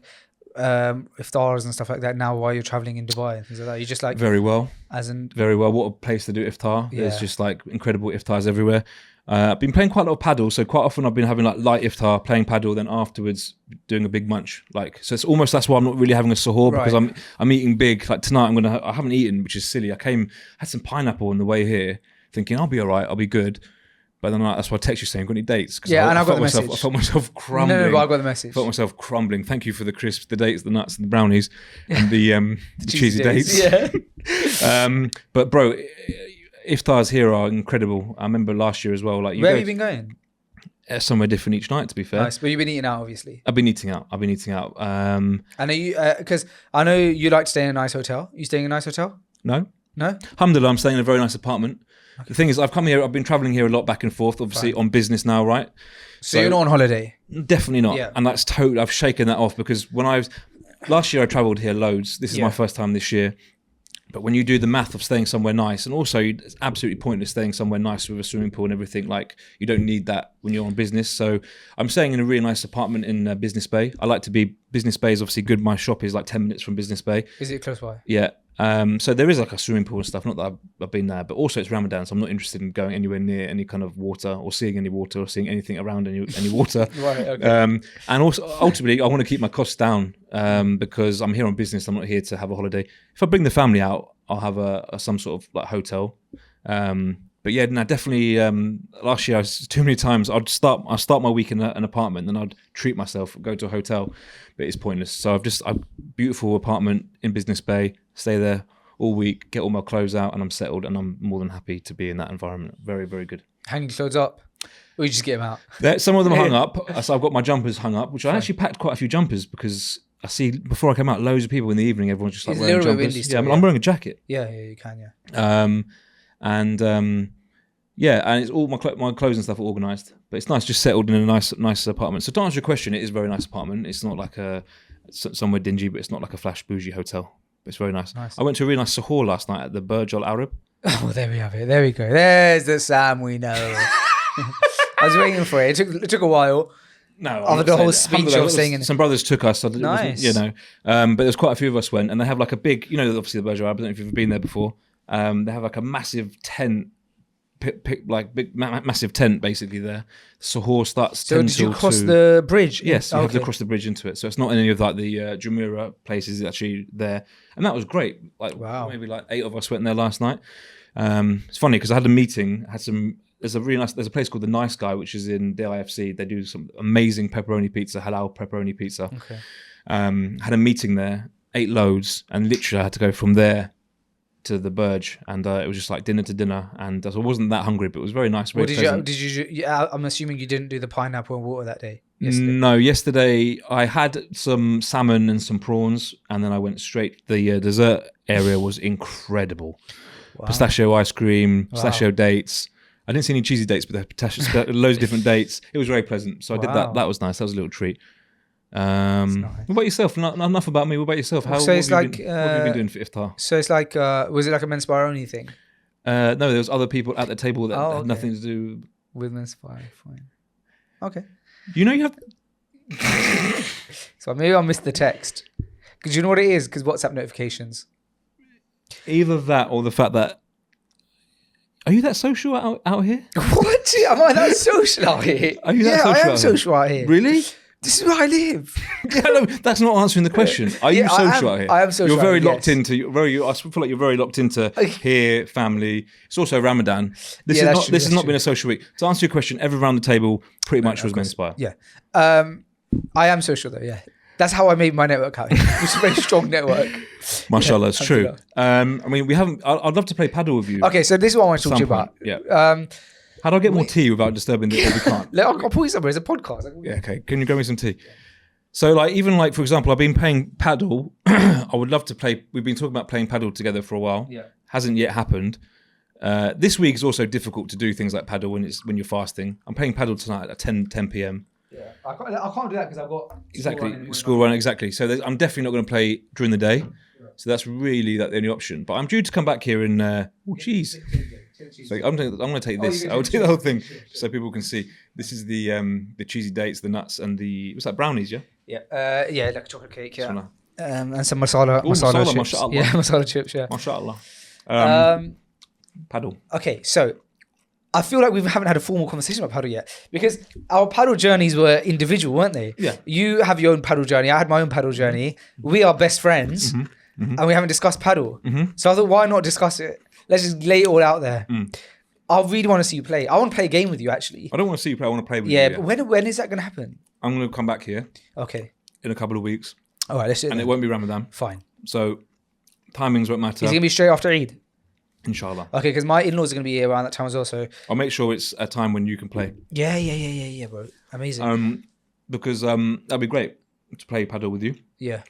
iftars and stuff like that now while you're traveling in Dubai and things like that? You just like very well. Very well. What a place to do iftar. Yeah. There's just like incredible iftars everywhere. I've been playing quite a lot of paddle, so quite often I've been having like light iftar, playing paddle, then afterwards doing a big munch. Like, so it's almost, that's why I'm not really having a suhoor, because I'm eating big. Like tonight I haven't eaten, which is silly. Had some pineapple on the way here, thinking I'll be all right, I'll be good. But then that's why I text you saying, got any dates? Yeah, and I got the message. I felt myself crumbling. No, but I got the message. I felt myself crumbling. Thank you for the crisps, the dates, the nuts, and the brownies, and the cheesy dates. Yeah. But bro, iftars here are incredible. I remember last year as well. Like, where have you been going? Somewhere different each night, to be fair. Nice, but you've been eating out, obviously. I've been eating out. And are you? Because I know you like to stay in a nice hotel. You staying in a nice hotel? No. No. Alhamdulillah, I'm staying in a very nice apartment. Okay. The thing is, I've come here. I've been traveling here a lot, back and forth. Obviously, on business now, right? So you're not on holiday. Definitely not. Yeah. And that's totally. I've shaken that off, because when last year I travelled here loads. This is my first time this year. But when you do the math of staying somewhere nice, and also it's absolutely pointless staying somewhere nice with a swimming pool and everything, like you don't need that when you're on business. So I'm staying in a really nice apartment in Business Bay. I like to be, Business Bay is obviously good. My shop is like 10 minutes from Business Bay. Is it close by? Yeah. So there is like a swimming pool and stuff. Not that I've been there, but also it's Ramadan, so I'm not interested in going anywhere near any kind of water or seeing any water or seeing anything around any water. Right, okay. And also, ultimately, I want to keep my costs down because I'm here on business. I'm not here to have a holiday. If I bring the family out, I'll have some sort of like hotel. But yeah, no, definitely. Last year, too many times I'd start my week in an apartment, then I'd treat myself, go to a hotel, but it's pointless. So I've beautiful apartment in Business Bay, stay there all week, get all my clothes out, and I'm settled, and I'm more than happy to be in that environment. Very, very good. Hanging clothes up, or you just get them out? Some of them are hung up. So I've got my jumpers hung up, which I actually packed quite a few jumpers because I see before I came out, loads of people in the evening. Everyone's just like It's a wearing little bit jumpers. windy still, Yeah, I'm wearing a jacket. Yeah, you can, yeah. And it's all my clothes and stuff are organised, but it's nice, just settled in a nice apartment. So to answer your question, it is a very nice apartment. It's not like somewhere dingy, but it's not like a flash bougie hotel. But it's very nice. I went to a really nice sahur last night at the Burj Al Arab. Oh, there we have it. There we go. There's the Sam we know. I was waiting for it. It took a while. No, after the whole speech of saying, some brothers took us. So nice, but there's quite a few of us went, and they have like a big, obviously the Burj Al Arab. I don't know if you've ever been there before. They have like a massive tent. Massive tent basically there. Sahur starts. So did you cross the bridge? Yes, you have to cross the bridge into it. So it's not any of like the Jumeirah places. It's actually there, and that was great. Like maybe like 8 of us went there last night. It's funny because I had a meeting. There's a place called the Nice Guy, which is in the IFC. They do some amazing pepperoni pizza, halal pepperoni pizza. Okay. Had a meeting there, ate loads, and literally I had to go from there to the Burj, and it was just like dinner to dinner, and so I wasn't that hungry, but it was very nice. Very I'm assuming you didn't do the pineapple and water that day. Yesterday. No, yesterday I had some salmon and some prawns, and then I went straight. The dessert area was incredible. Wow. Pistachio ice cream, pistachio dates. I didn't see any cheesy dates, but there were loads of different dates. It was very pleasant, so I did that. That was nice. That was a little treat. Nice. What about yourself? Not enough about me. What about yourself? What have you been doing for iftar? So it's like, was it like a men's bar only thing? No, there was other people at the table that had nothing to do with men's bar. Fine. Okay. You have. So maybe I missed the text. Because you know what it is? Because WhatsApp notifications. Either that or the fact that. Are you that social out here? What? Am I that social out here? Are you that social? I am social out here. Really? This is where I live. No, that's not answering the question. Are you social out here? I am social. You're very locked into. I feel like you're very locked into here, family. It's also Ramadan. This has not been a social week. To answer your question, every round the table pretty much was men's bar. Yeah, I am social though. Yeah, that's how I made my network out here. It's a very strong network. Mashallah, it's true. I mean, we haven't. I'd love to play paddle with you. Okay, so this is what I want to talk to you about. Yeah. How do I get more tea without disturbing the? We can't. I'll pull you somewhere. It's a podcast. Yeah. Okay. Can you grab me some tea? So, for example, I've been playing paddle. I would love to play. We've been talking about playing paddle together for a while. Yeah. Hasn't yet happened. This week is also difficult to do things like paddle when you're fasting. I'm playing paddle tonight at 10 p.m. Yeah. I can't do that because I've got school run. Exactly. So I'm definitely not going to play during the day. So that's really the only option. But I'm due to come back here in. So I'm going to take this. I'll do the whole thing so people can see. This is the cheesy dates, the nuts, and what's that, brownies? Yeah. Yeah. Like a chocolate cake. Yeah. And some masala chips. Mashallah. Yeah, masala chips. Yeah. Mashallah. Paddle. Okay, so I feel like we haven't had a formal conversation about paddle yet because our paddle journeys were individual, weren't they? Yeah. You have your own paddle journey. I had my own paddle journey. We are best friends, and we haven't discussed paddle. So I thought, why not discuss it? Let's just lay it all out there. I really want to see you play. I want to play a game with you, actually. I don't want to see you play. I want to play with you. Yeah, but when is that going to happen? I'm going to come back here. Okay. In a couple of weeks. All right, let's do it. And it won't be Ramadan. Fine. So timings won't matter. Is it going to be straight after Eid? Inshallah. Okay, because my in-laws are going to be here around that time as well. So I'll make sure it's a time when you can play. Yeah, bro. Amazing. Because that'd be great to play paddle with you. Yeah.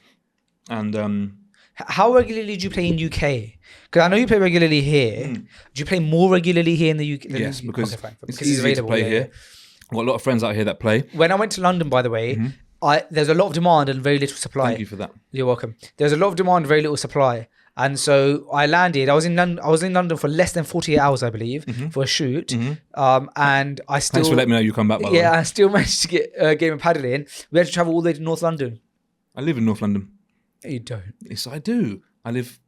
And how regularly do you play in UK? Because I know you play regularly here. Do you play more regularly here in the UK? Yes, because it's easy to play here. I've got a lot of friends out here that play. When I went to London, by the way, there's a lot of demand and very little supply. Thank you for that. You're welcome. There's a lot of demand, very little supply. And so I landed. I was in London for less than 48 hours, I believe, for a shoot. And I still. Thanks for letting me know you come back. By the way. I still managed to get a game of paddle in. We had to travel all the way to North London. I live in North London. You don't. Yes, I do. I live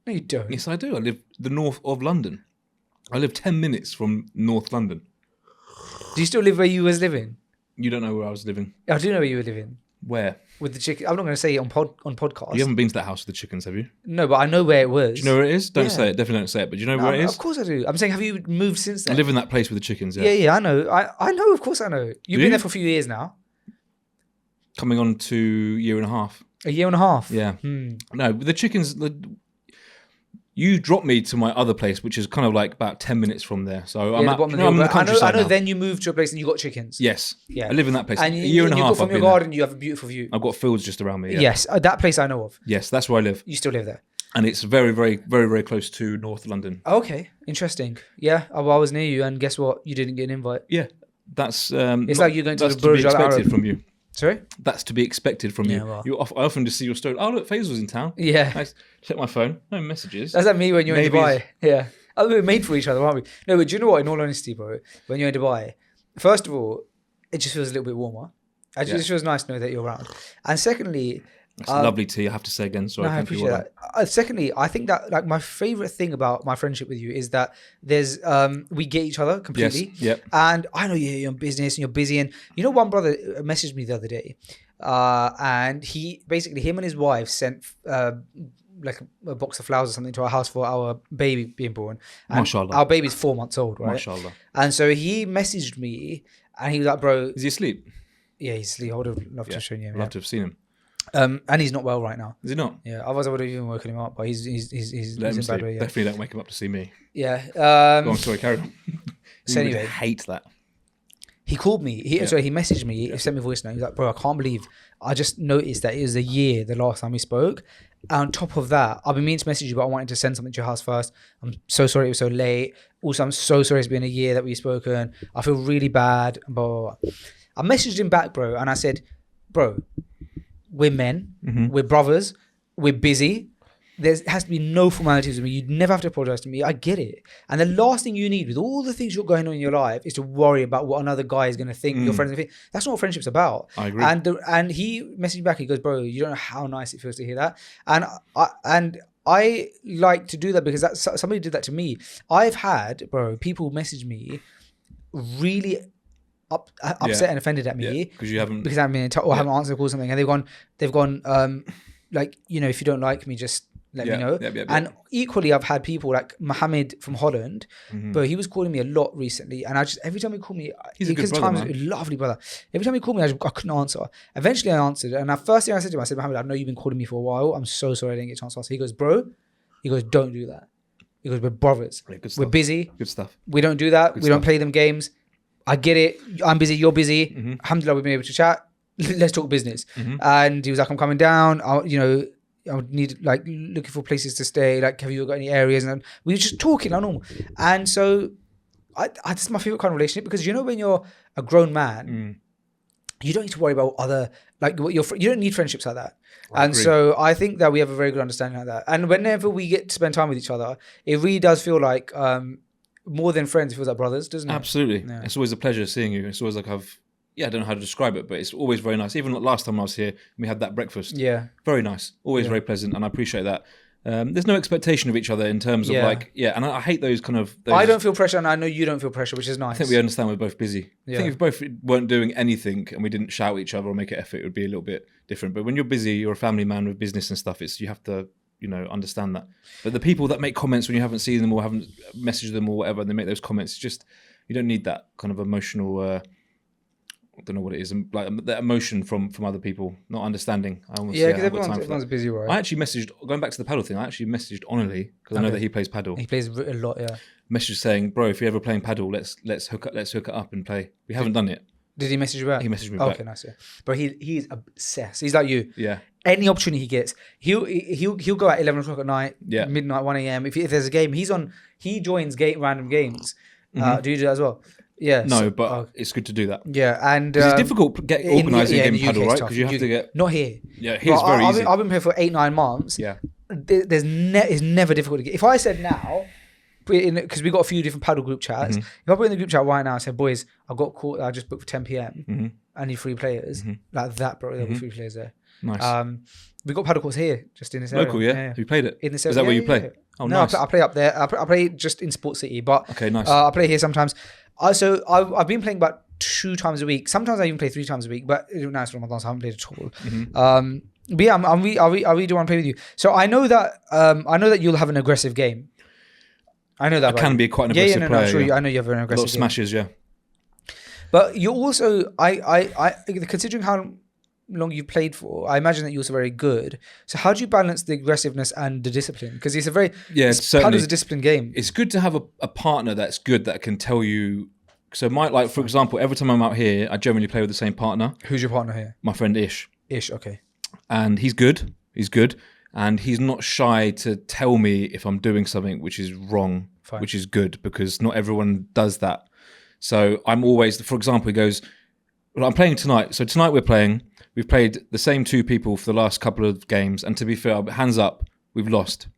No, you don't. Yes, I do. I live the north of London. I live 10 minutes from North London. Do you still live where you was living? You don't know where I was living. I do know where you were living. Where? With the chicken. I'm not going to say it on podcast. You haven't been to that house with the chickens, have you? No, but I know where it was. Do you know where it is? Don't Yeah. say it. Definitely don't say it. But do you know where it is? Of course I do. I'm saying, have you moved since I then? live in that place with the chickens, Yeah, I know. I know, of course I know. You've you? been there for a few years now. Coming on to year and a half. A year and a half. Yeah. Hmm. No, the chickens... You dropped me to my other place, which is kind of like about 10 minutes from there. So Yeah, I'm the at, bottom of no, the I'm in hill, the but I countryside know now. then you moved to a place and you got chickens. Yes. Yeah. I live in that place. And A year and a half from I've your been there. garden, you have a beautiful view. I've got fields just around me. Yeah. Yes, that place I know of. Yes, that's where I live. You still live there. And it's very, very, very, very close to North London. Okay, interesting. Yeah, I was near you, and guess what? You didn't get an invite. Yeah. That's... It's like you're going to that's the to be Burj Al expected Arab. from you. Sorry? That's to be expected from Yeah, you. well. I often just see your story. Oh, look, Faisal's in town. Yeah. I check my phone. No messages. That's like me when you're in Maybe Dubai. Yeah. Oh, we're made for each other, aren't we? No, but do you know what? In all honesty, bro, when you're in Dubai, first of all, it just feels a little bit warmer. It just feels nice to know that you're around. And secondly... That's lovely tea, I have to say again. Sorry, No, I thank you. appreciate that. Secondly, I think that like my favorite thing about my friendship with you is that there's we get each other completely. Yes, yep. And I know you're in business and you're busy. And you know, one brother messaged me the other day, and he basically him and his wife sent like a box of flowers or something to our house for our baby being born. And Mashallah. our baby's 4 months old, right? Mashallah. And so he messaged me, and he was like, "Bro, Is he asleep? yeah, he's asleep. I would have loved to Yeah. have shown you. I'd love to have seen him. And he's not well right now. Is he not? Yeah, otherwise I would have even woken him up. But he's Let him in sleep. bad way. Yeah. Definitely don't wake him up to see me. Yeah. Go on, sorry, carry on. So You would anyway. hate that. He called me. He messaged me. He sent me a voice note. He's like, "Bro, I can't believe I just noticed that it was a year the last time we spoke. And on top of that, I've been meaning to message you, but I wanted to send something to your house first. I'm so sorry it was so late. Also, I'm so sorry it's been a year that we've spoken. I feel really bad." Blah, blah, blah. I messaged him back, bro, and I said, "Bro, we're men. We're brothers. We're busy. There has to be no formalities with me. You'd never have to apologize to me. I get it. And the last thing you need with all the things you're going on in your life is to worry about what another guy is going to think, your friends are going to think. That's not what friendship's about." I agree. And he messaged me back. He goes, "Bro, you don't know how nice it feels to hear that." And I like to do that because somebody did that to me. I've had, bro, people message me really upset and offended at me because you haven't... because I haven't been in touch or haven't answered a call or something, and they've gone like, you know, if you don't like me, just let me know. And equally, I've had people like Mohammed from Holland, but he was calling me a lot recently, and I just every time he called me, He's a good brother, man. a lovely brother. Every time he called me, I couldn't answer. Eventually, I answered, and the first thing I said to him, I said, "Mohammed, I know you've been calling me for a while. I'm so sorry I didn't get a chance to answer." He goes, "Bro," he goes, "don't do that." He goes, "We're brothers. Yeah, good We're stuff. busy. Good stuff. We don't do that. We don't stuff. play them games. I get it. I'm busy. You're busy. Alhamdulillah, we've been able to chat. Let's talk business." And he was like, "I'm coming down. I would need like looking for places to stay. Like, have you got any areas?" And we were just talking like normal. And so, this is my favorite kind of relationship because when you're a grown man, you don't need to worry about other like what you don't need friendships like that. And agree. so I think that we have a very good understanding like that. And whenever we get to spend time with each other, it really does feel like more than friends. It feels like brothers, doesn't it? Absolutely. Yeah. It's always a pleasure seeing you. It's always like I don't know how to describe it, but it's always very nice. Even last time I was here, we had that breakfast. Yeah. Very nice. Always very pleasant, and I appreciate that. There's no expectation of each other in terms of and I hate those kind of... I don't feel pressure, and I know you don't feel pressure, which is nice. I think we understand we're both busy. Yeah. I think if we both weren't doing anything and we didn't shout at each other or make an effort, it would be a little bit different. But when you're busy, you're a family man with business and stuff, you have to, understand that. But the people that make comments when you haven't seen them or haven't messaged them or whatever, and they make those comments, it's just, you don't need that kind of emotional... I don't know what it is, like that emotion from other people, not understanding. Because everyone's busy, right? I actually messaged, going back to the paddle thing, I actually messaged Onily, because I know that he plays paddle. He plays a lot, yeah. Message saying, "Bro, if you're ever playing paddle, let's hook it up and play." We haven't done it. Did he message you back? He messaged me back. Okay, nice, yeah. But he's obsessed. He's like you. Yeah. Any opportunity he gets, he'll go at 11 o'clock at night, midnight, 1 a.m. If there's a game, he joins random games. Do you do that as well? Yeah. No, but it's good to do that. Yeah, and it's difficult organising game paddle, right? Because you have to get... Not here. Yeah, here's very easy. I've been playing for 8-9 months. Yeah. It's never difficult to get. If I said now, because we got a few different paddle group chats, if I put in the group chat right now and said, "Boys, I got caught. I just booked for 10 p.m. and need free players, like that, bro, there'll be free players there. Nice. We got paddle courts here, just in this area. Local, yeah? Have you played it? In this Is area. that where you play? Yeah. Oh, no, nice. I play up there. I play just in Sports City, but Okay, nice. I play here sometimes. So I've been playing about 2 times a week. Sometimes I even play 3 times a week, but now it's Ramadan, so I haven't played at all. But yeah, I really do want to play with you. So I know that you'll have an aggressive game. I know that. I can be quite an aggressive player. I'm sure I know you have an A aggressive lot of game. smashes, yeah. But you also, considering how long you've played for, I imagine that you're also very good. So how do you balance the aggressiveness and the discipline? Because it's a very certainly. paddle's a disciplined game. It's good to have a partner that's good that can tell you. So for example, every time I'm out here, I generally play with the same partner. Who's your partner here? My friend Ish. Okay. And he's good. And he's not shy to tell me if I'm doing something which is wrong, which is good, because not everyone does that. So I'm always, for example, he goes, well, I'm playing tonight. So tonight we've played the same 2 people for the last couple of games. And to be fair, hands up, we've lost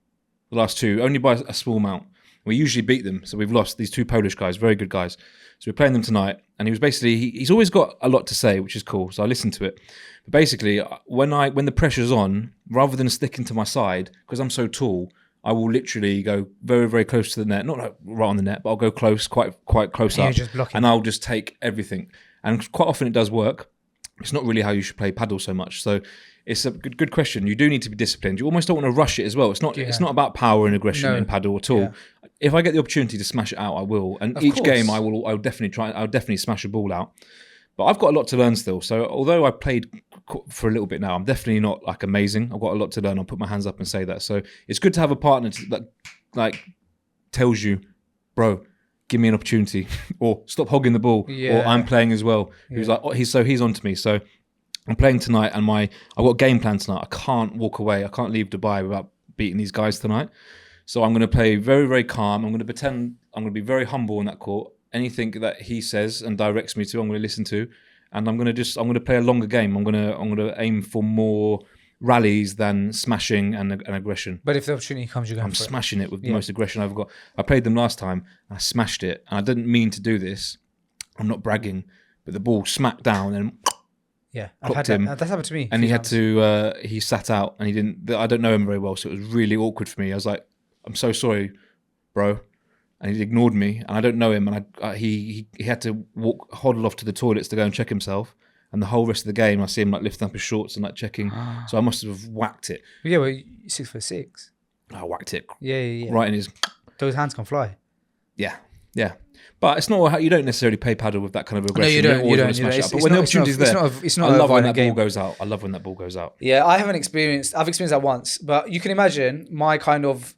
the last 2, only by a small amount. We usually beat them. So we've lost these 2 Polish guys, very good guys. So we're playing them tonight. And he was basically, he's always got a lot to say, which is cool. So I listened to it. But basically, when the pressure's on, rather than sticking to my side, because I'm so tall, I will literally go very, very close to the net. Not like right on the net, but I'll go close, quite close up. Just blocking. And I'll just take everything. And quite often it does work. It's not really how you should play paddle so much. So it's a good question. You do need to be disciplined. You almost don't want to rush it as well. It's not about power and aggression in paddle at all. Yeah. If I get the opportunity to smash it out, I will. And each game I'll definitely try. I'll definitely smash a ball out. But I've got a lot to learn still. So although I played for a little bit now, I'm definitely not like amazing. I've got a lot to learn. I'll put my hands up and say that. So it's good to have a partner that like tells you, bro, give me an opportunity, or stop hogging the ball, or I'm playing as well. Who's like, he's on to me. So I'm playing tonight, and I've got a game plan tonight. I can't walk away. I can't leave Dubai without beating these guys tonight. So I'm going to play very, very calm. I'm going to pretend I'm going to be very humble in that court. Anything that he says and directs me to, I'm going to listen to, and I'm going to play a longer game. I'm going to aim for more rallies than smashing and aggression. But if the opportunity comes, I'm smashing it with the most aggression I've got. I played them last time, and I smashed it, and I didn't mean to do this. I'm not bragging, but the ball smacked down and I've had him. That's happened to me. And he had to. He sat out, and he didn't. I don't know him very well, so it was really awkward for me. I was like, "I'm so sorry, bro." And he ignored me, and I don't know him, and he had to hodl off to the toilets to go and check himself. And the whole rest of the game, I see him like lifting up his shorts and like checking. So I must have whacked it. Yeah, well, 6'6". I whacked it. Yeah. Right in his. Those hands can fly. Yeah. But it's not how you don't necessarily play paddle with that kind of aggression. No, you don't. But when the opportunity's there, it's not I love when that game. ball goes out. I love when that ball goes out. Yeah, I've experienced that once, but you can imagine my kind of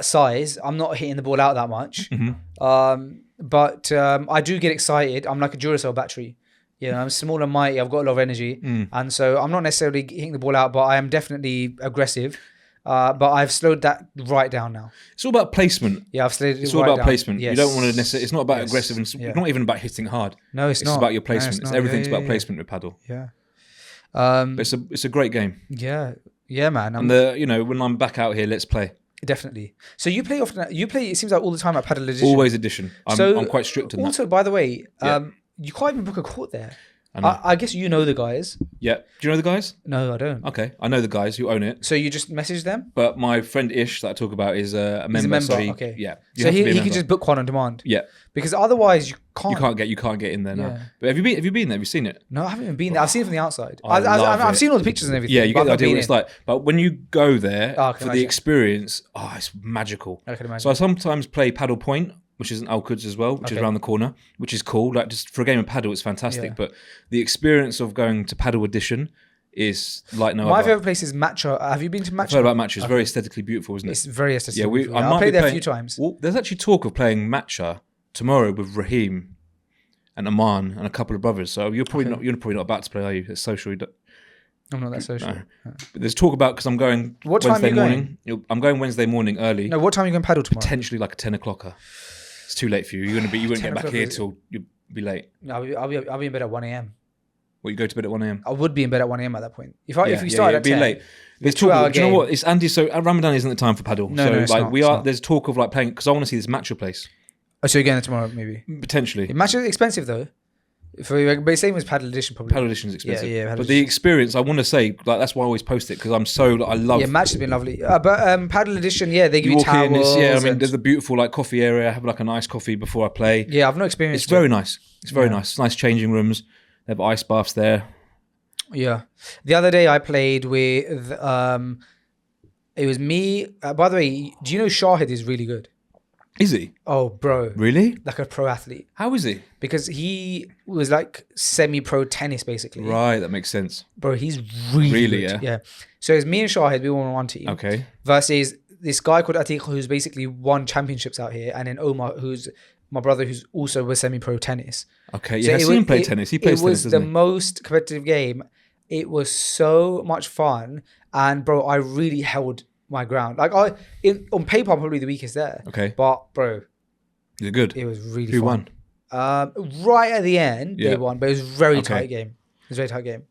size. I'm not hitting the ball out that much. But I do get excited. I'm like a Duracell battery. I'm small and mighty. I've got a lot of energy. And so I'm not necessarily hitting the ball out, but I am definitely aggressive. But I've slowed that right down now. It's all about placement. Yeah, I've slowed it It's all right about down. placement. Yes. You don't want to necessarily. It's not about aggressive. And it's not even about hitting hard. No, it's not. It's about your placement. No, it's not. Everything's about placement with paddle. Yeah. But it's a great game. Yeah, man. And when I'm back out here, let's play. Definitely. So you play often. You play. It seems like all the time at Padel Edition. Always Edition. I'm quite strict on that. Also, by the way, you can't even book a court there. I guess you know the guys. Yeah. Do you know the guys? No, I don't. Okay. I know the guys who own it. So you just message them? But my friend Ish that I talk about is a member. He's a member, so okay. Yeah. So he can just book one on demand? Yeah. Because otherwise you can't. You can't get in there now. Yeah. But have you been there? Have you seen it? No, I haven't even been there. I've seen it from the outside. I've I've seen all the pictures and everything. Yeah, you get the idea what it's like. But when you go there for the imagine. experience, it's magical. I can imagine. So I sometimes play Paddle Point, which is in Al Quds as well, which is around the corner, which is cool. Like just for a game of paddle, it's fantastic. Yeah. But the experience of going to Paddle Edition is like no My other. favourite place is Matcha. Have you been to Matcha? I've heard about Matcha. It's very aesthetically beautiful, isn't it? It's very aesthetic. I I've played there a few times. Well, there's actually talk of playing Matcha tomorrow with Raheem and Aman and a couple of brothers. So you're probably not about to play, are you? It's social. I'm not that social. No. But there's talk about, because I'm going Wednesday morning. I'm going Wednesday morning early. No, what time are you going paddle tomorrow? Potentially like a 10 o'clocker. It's too late for you. You won't get back here till you'll be late. No, I'll be in bed at 1 a.m. Well, you go to bed at 1 a.m. I would be in bed at 1 a.m. at that point. If you started at 10, be late. There's do talk. Do you know what? It's Andy. So Ramadan isn't the time for paddle. No, so it's not, it's not. There's talk of like playing, because I want to see this Matcha place. Oh, so you're going there tomorrow, maybe? Potentially. Matcha is expensive though. But same as Padel Edition probably. Padel Edition is expensive. Yeah, Padel but the experience, I want to say, like that's why I always post it because I'm so I love. Yeah, match has been lovely. But Padel Edition, they give you walk towels. in, I mean, and- there's a beautiful like coffee area. I have like a nice coffee before I play. Yeah, I've no experience. It's very nice. It's very nice. Nice changing rooms. They have ice baths there. Yeah. The other day I played with it was me. By the way, do you know Shahid is really good? Is he? Oh, bro. Really? Like a pro athlete. How is he? Because he was like semi-pro tennis basically. Right, that makes sense. Bro, he's really good. Yeah. So it's me and Shahid, we were on one team. Okay. Versus this guy called Atiq who's basically won championships out here, and then Omar who's my brother who's also was semi-pro tennis. Okay, yeah, I've seen him play tennis. He plays tennis, It was doesn't the he? most competitive game. It was so much fun, and bro, I really held my ground. Like on paper, I'm probably the weakest there. Okay. But bro, You're good. it was really Who fun. won? Right at the end, Yeah. they won, but it was a very Okay. tight game. It was a very tight game.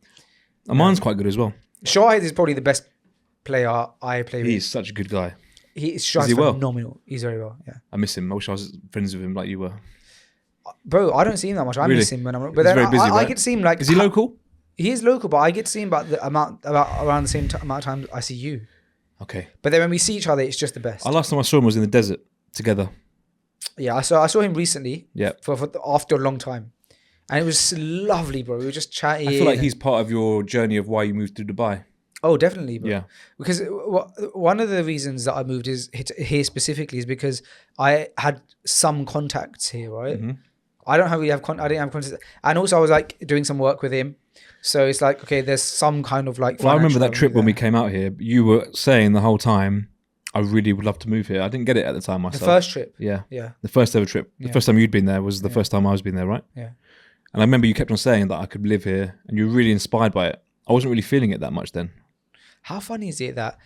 And mine's quite good as well. Shahid is probably the best player I play with. He's such a good guy. Shahid's he well? phenomenal. He's very well, yeah. I miss him. I wish I was friends with him like you were. Bro, I don't see him that much. I Really? miss him when I'm. But He's then very busy, I right? get to see him like. Is he local? He is local, but I get to see him about around the same amount of time I see you. Okay. But then when we see each other, it's just the best. Last time I saw him was in the desert together. Yeah, I saw him recently. Yeah. For after a long time, and it was lovely, bro. We were just chatting. I feel like he's part of your journey of why you moved to Dubai. Oh, definitely, bro. Yeah. Because one of the reasons that I moved here specifically is because I had some contacts here, right? Mm-hmm. I didn't have contacts, and also I was like doing some work with him. So it's like, okay, there's some kind of like. Well, I remember that financial trip when we there. came out here. You were saying the whole time, I really would love to move here. I didn't get it at the time myself. The first trip. Yeah. Yeah. The first ever trip. The Yeah. first time you'd been there was the first time I was been there, right? Yeah. And I remember you kept on saying that I could live here and you were really inspired by it. I wasn't really feeling it that much then. How funny is it that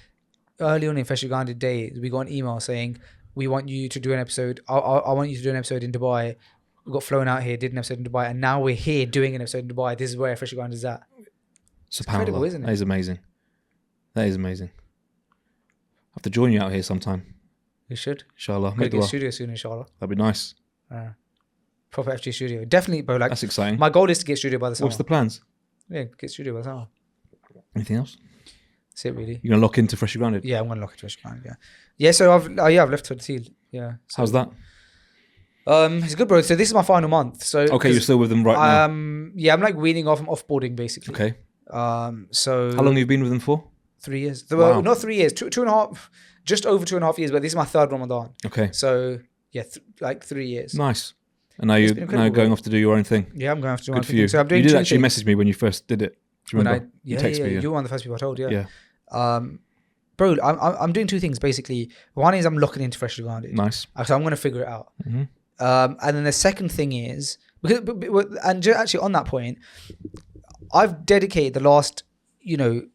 early on in Fresh Uganda days, we got an email saying, we want you to do an episode. I want you to do an episode in Dubai. We got flown out here, did an episode in Dubai, and now we're here doing an episode in Dubai. This is where Fresh Uganda is at. It's incredible, isn't it? That is amazing. That is amazing. I have to join you out here sometime. We should. Inshallah. Gotta Make get a dua. studio soon, inshallah. That'd be nice. Proper FG studio. Definitely, bro. Like, That's exciting. my goal is to get studio by the summer. What's the plans? Yeah, get studio by the summer. Anything else? That's it, really. You're going to lock into Freshly Grounded? Yeah, I'm gonna lock it to Fresh Uganda. Yeah. Yeah. So I've left Tarteel. Yeah. So, How's that? It's good, bro. So this is my final month. So Okay, you're still with them right now. Yeah, I'm like weaning off. I'm offboarding basically. Okay. So How long have you been with them for? 3 years. Wow. Well, not 3 years. Two and a half. Just over 2.5 years. But this is my third Ramadan. Okay. So yeah, like 3 years. Nice. And now It's you're been now incredible, going bro. off to do your own thing. Yeah, I'm going to have to do my Good for you. thing. So I'm doing You did two actually things. message me when you first did it. Do you remember? You texted me. You were one of the first people I told. Yeah. Yeah. Bro, I'm doing two things basically. One is I'm looking into Freshly Grounded. Nice. So I'm going to figure it out. Mm-hmm. And then the second thing is actually on that point, I've dedicated the last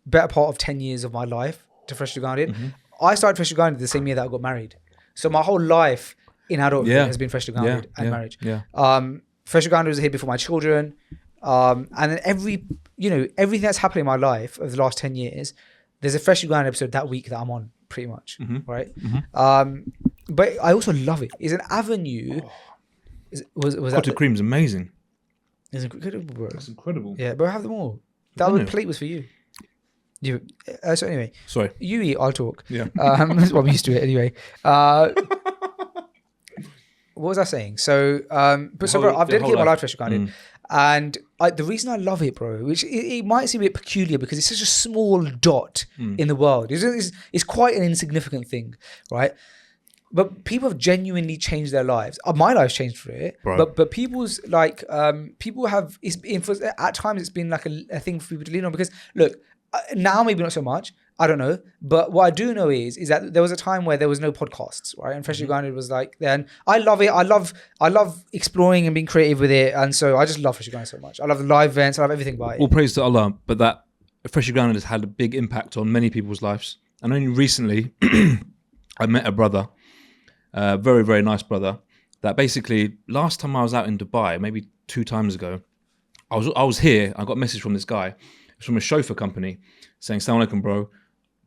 better part of 10 years of my life to Freshly Grounded. Mm-hmm. I started Freshly Grounded the same year that I got married. So my whole life in adulthood has been Freshly Grounded and marriage. Yeah. Freshly Grounded was here before my children. And then everything that's happened in my life over the last 10 years, there's a Freshly Grounded episode that week that I'm on pretty much. Right. But I also love it. It's an avenue. Was that Clotted cream's amazing. It's incredible, bro. That's incredible. Yeah, bro, have them all. That know. plate was for you. So anyway, Sorry. you eat, I'll talk. Yeah. Well, I'm used to it anyway. What was I saying? So, bro, I've dedicated my life to Fresh Grounded, and the reason I love it, bro, which it might seem a bit peculiar because it's such a small dot in the world. It's quite an insignificant thing, right? But people have genuinely changed their lives. My life's changed for it. Right. But people's people have. At times it's been like a thing for people to lean on because look, now maybe not so much. I don't know. But what I do know is that there was a time where there was no podcasts, right? And Freshly Grounded was like then. I love it. I love exploring and being creative with it. And so I just love Freshly Grounded so much. I love the live events. I love everything about it. All praise to Allah, but that Freshly Grounded has had a big impact on many people's lives. And only recently, I met a brother, a very, very nice brother, that basically last time I was out in Dubai, maybe 2 times ago, I was here. I got a message from this guy. It's from a chauffeur company saying, "Assalamu alaikum, bro.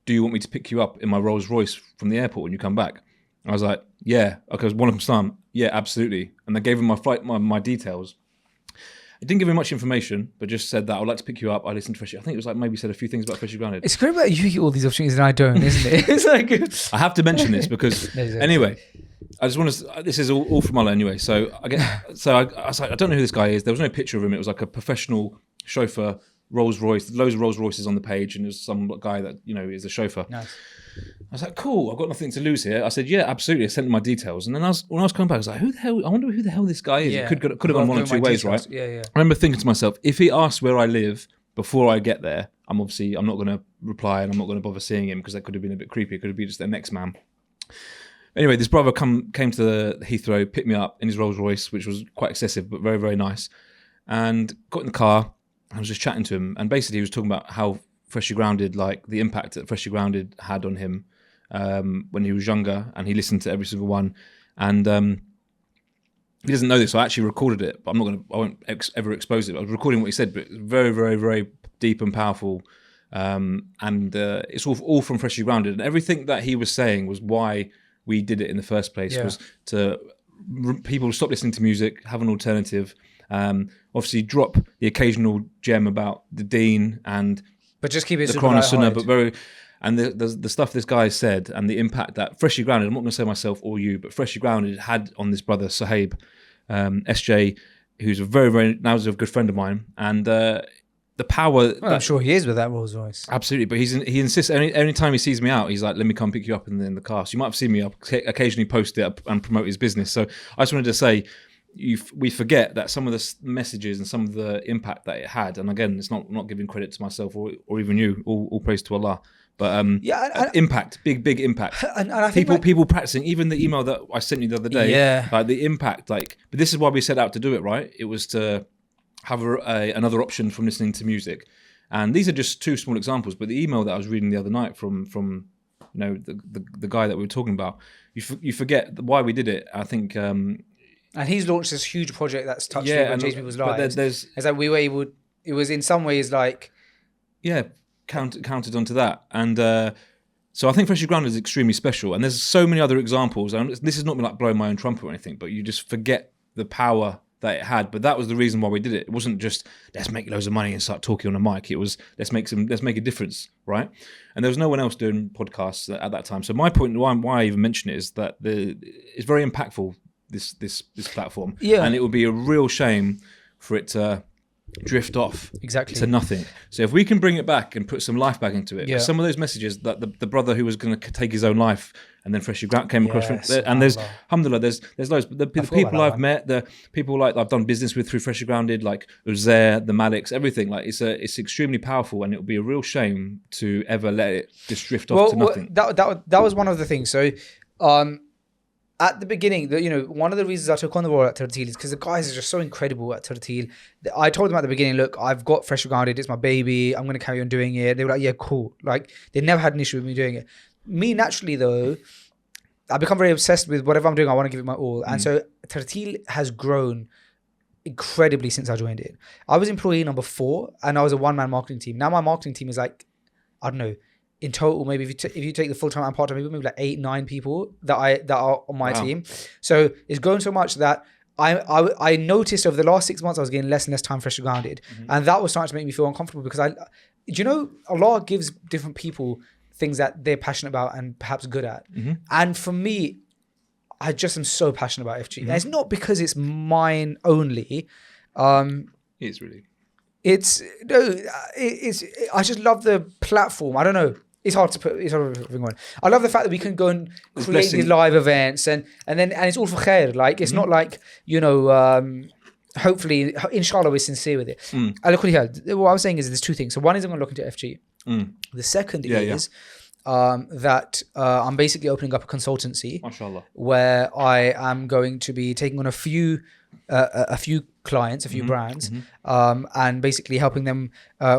Do you want me to pick you up in my Rolls Royce from the airport when you come back?" I was like, "Yeah." Okay, walaikum salam. Yeah, absolutely. And they gave him my flight, my details. It didn't give me much information, but just said that I would like to pick you up. I listened to Freshly. I think it was like maybe said a few things about Freshly Grounded. It's great about you get all these opportunities and I don't, isn't it? It's like I have to mention this because anyway, I just want to. This is all from Muller anyway. So I was like, I don't know who this guy is. There was no picture of him. It was like a professional chauffeur, Rolls Royce, loads of Rolls Royces on the page, and there's some guy that is a chauffeur. Nice. I was like, cool, I've got nothing to lose here. I said, yeah, absolutely. I sent him my details. And then when I was coming back, I was like, who the hell? I wonder who the hell this guy is. Yeah. It could have gone one or two ways, right? Yeah. I remember thinking to myself, if he asks where I live before I get there, I'm not going to reply and I'm not going to bother seeing him because that could have been a bit creepy. It could have been just the next man. Anyway, this brother came to the Heathrow, picked me up in his Rolls Royce, which was quite excessive, but very, very nice. And got in the car. I was just chatting to him. And basically he was talking about how Freshly Grounded, like the impact that Freshly Grounded had on him when he was younger, and he listened to every single one. And he doesn't know this, so I actually recorded it, but I won't ever expose it. I was recording what he said, but it's very, very, very deep and powerful. And it's all from Freshly Grounded. And everything that he was saying was why we did it in the first place, was to people stop listening to music, have an alternative. Obviously, drop the occasional gem about the Dean but just keep it the Quran and Sunnah, but very. And the stuff this guy said and the impact that Freshly Grounded, I'm not going to say myself or you, but Freshly Grounded had on this brother, Sahib, SJ, who's now is a good friend of mine. And the power... Well, I'm sure he is with that Rolls Royce. Absolutely, but he insists, any time he sees me out, he's like, let me come pick you up in the car. So you might have seen me occasionally post it up and promote his business. So I just wanted to say, we forget that some of the messages and some of the impact that it had, and again, it's not giving credit to myself or even you, all praise to Allah. But impact, big impact. And I think people practicing, even the email that I sent you the other day, like the impact, but this is why we set out to do it, right? It was to have another option from listening to music. And these are just two small examples, but the email that I was reading the other night from the guy that we were talking about, you forget why we did it. I think... and he's launched this huge project that's touched and changed people's lives. It's like we were able... It was in some ways like... Yeah, counted onto that. And so I think Freshly Grounded is extremely special. And there's so many other examples. And this is not me like blowing my own trumpet or anything, but you just forget the power that it had. But that was the reason why we did it. It wasn't just, let's make loads of money and start talking on a mic. It was, let's make a difference, right? And there was no one else doing podcasts at that time. So my point, why I even mention it, is that it's very impactful, this platform. Yeah. And it would be a real shame for it to drift off to nothing. So if we can bring it back and put some life back into it, some of those messages that the brother who was going to take his own life and then Freshly came across, and there's alhamdulillah, there's loads. The people I've met, the people like I've done business with through Freshly Grounded, like Uzair, the Maliks, everything. Like it's extremely powerful, and it would be a real shame to ever let it just drift off to nothing. That was one of the things. So at the beginning, one of the reasons I took on the role at Tarteel is because the guys are just so incredible at Tarteel. I told them at the beginning, look, I've got Freshly Grounded, it's my baby, I'm going to carry on doing it. They were like, yeah, cool. Like, they never had an issue with me doing it. Me, naturally, though, I become very obsessed with whatever I'm doing, I want to give it my all. And so Tarteel has grown incredibly since I joined it. I was employee number 4, and I was a one-man marketing team. Now my marketing team is like, I don't know, in total, maybe if you take the full-time and part-time people, maybe like 8-9 people that are on my team. So it's grown so much that I noticed over the last 6 months I was getting less and less time Freshly Grounded, and that was starting to make me feel uncomfortable because Allah gives different people things that they're passionate about and perhaps good at, and for me, I just am so passionate about FG. And it's not because it's mine only. It's really. I just love the platform. I don't know. It's hard to put everything on. I love the fact that we can go and create these live events and it's all for khair. Like it's not like, hopefully, inshallah, we're sincere with it. What I was saying is there's two things. So one is I'm going to look into FG. The second is that I'm basically opening up a consultancy, MashaAllah, where I am going to be taking on a few clients, a few brands, and basically helping them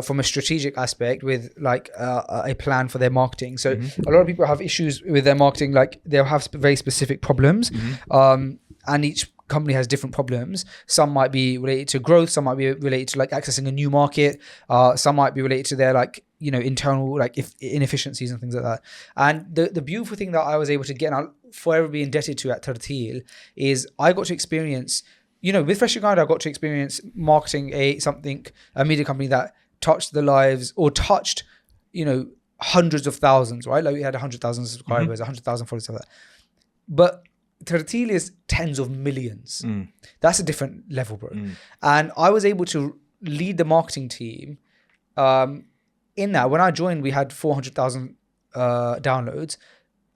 from a strategic aspect with like a plan for their marketing. So a lot of people have issues with their marketing, like they'll have very specific problems, and each company has different problems. Some might be related to growth, some might be related to like accessing a new market, some might be related to their like internal like inefficiencies and things like that. And the beautiful thing that I was able to get, and I'll forever be indebted to at Tarteel, is I got to experience with Freshly Grounded, I got to experience marketing a media company that touched the lives or touched, hundreds of thousands, right? Like we had 100,000 subscribers, 100,000 followers, stuff like that. But Tarteel is tens of millions. That's a different level, bro. And I was able to lead the marketing team. In that, when I joined, we had 400,000 downloads.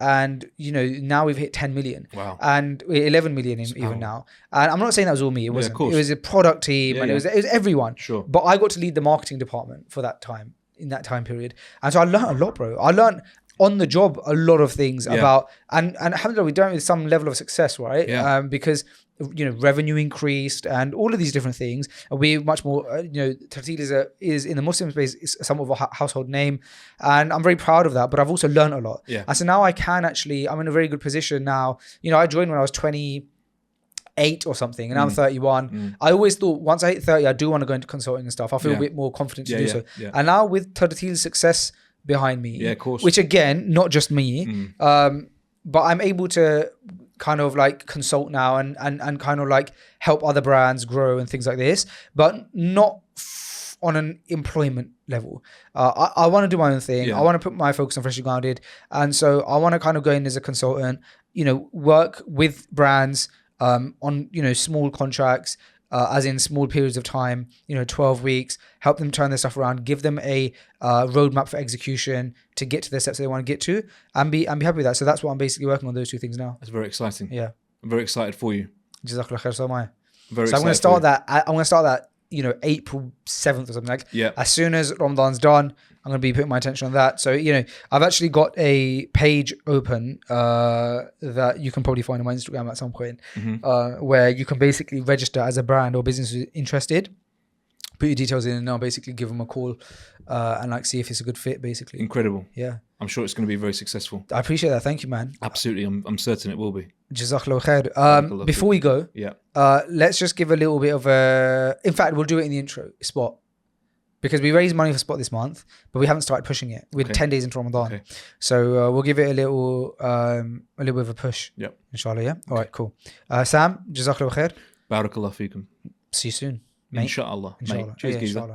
And, now we've hit 10 million. Wow. And we're 11 million even now. And I'm not saying that was all me. It wasn't. of course. It was a product team and it was everyone. Sure. But I got to lead the marketing department for that time, in that time period. And so I learned a lot, bro. I learned on the job a lot of things about, and alhamdulillah, we done it with some level of success, right? Yeah. Because, revenue increased and all of these different things. And we're much more, Tarteel is in the Muslim space, is somewhat of a household name. And I'm very proud of that, but I've also learned a lot. Yeah. And so now I'm in a very good position now. I joined when I was 28 or something, and now I'm 31. I always thought once I hit 30, I do want to go into consulting and stuff. I feel a bit more confident to do so. Yeah. And now with Tarteel's success behind me, of course. which again, not just me, but I'm able to kind of like consult now and kind of like help other brands grow and things like this, but not on an employment level. I want to do my own thing. I want to put my focus on Freshly Grounded. And so I want to kind of go in as a consultant, work with brands on, small contracts, as in small periods of time, 12 weeks, help them turn their stuff around, give them a roadmap for execution to get to the steps they want to get to, and be happy with that. So that's what I'm basically working on, those two things now. That's very exciting. Yeah. I'm very excited for you. Jazakallah khair, so am I. Very So I'm going to excited start that, April 7th or something like. Yeah. As soon as Ramadan's done, I'm going to be putting my attention on that. So, I've actually got a page open that you can probably find on my Instagram at some point, where you can basically register as a brand or business who's interested. Put your details in and I'll basically give them a call and see if it's a good fit, basically. Incredible. Yeah. I'm sure it's going to be very successful. I appreciate that. Thank you, man. Absolutely. I'm certain it will be. Jazakallah khair. Before we go, let's just give a little bit of in fact, we'll do it in the intro spot. Because we raised money for Spot this month, but we haven't started pushing it. We're 10 days into Ramadan. Okay. So we'll give it a little bit of a push. Yep. Inshallah, yeah? All right, cool. Sam, Jazakallah khair. Barakallah feekum. See you soon, mate. Inshallah. Inshallah. Mate. Cheers, Yeah, geezer. inshallah.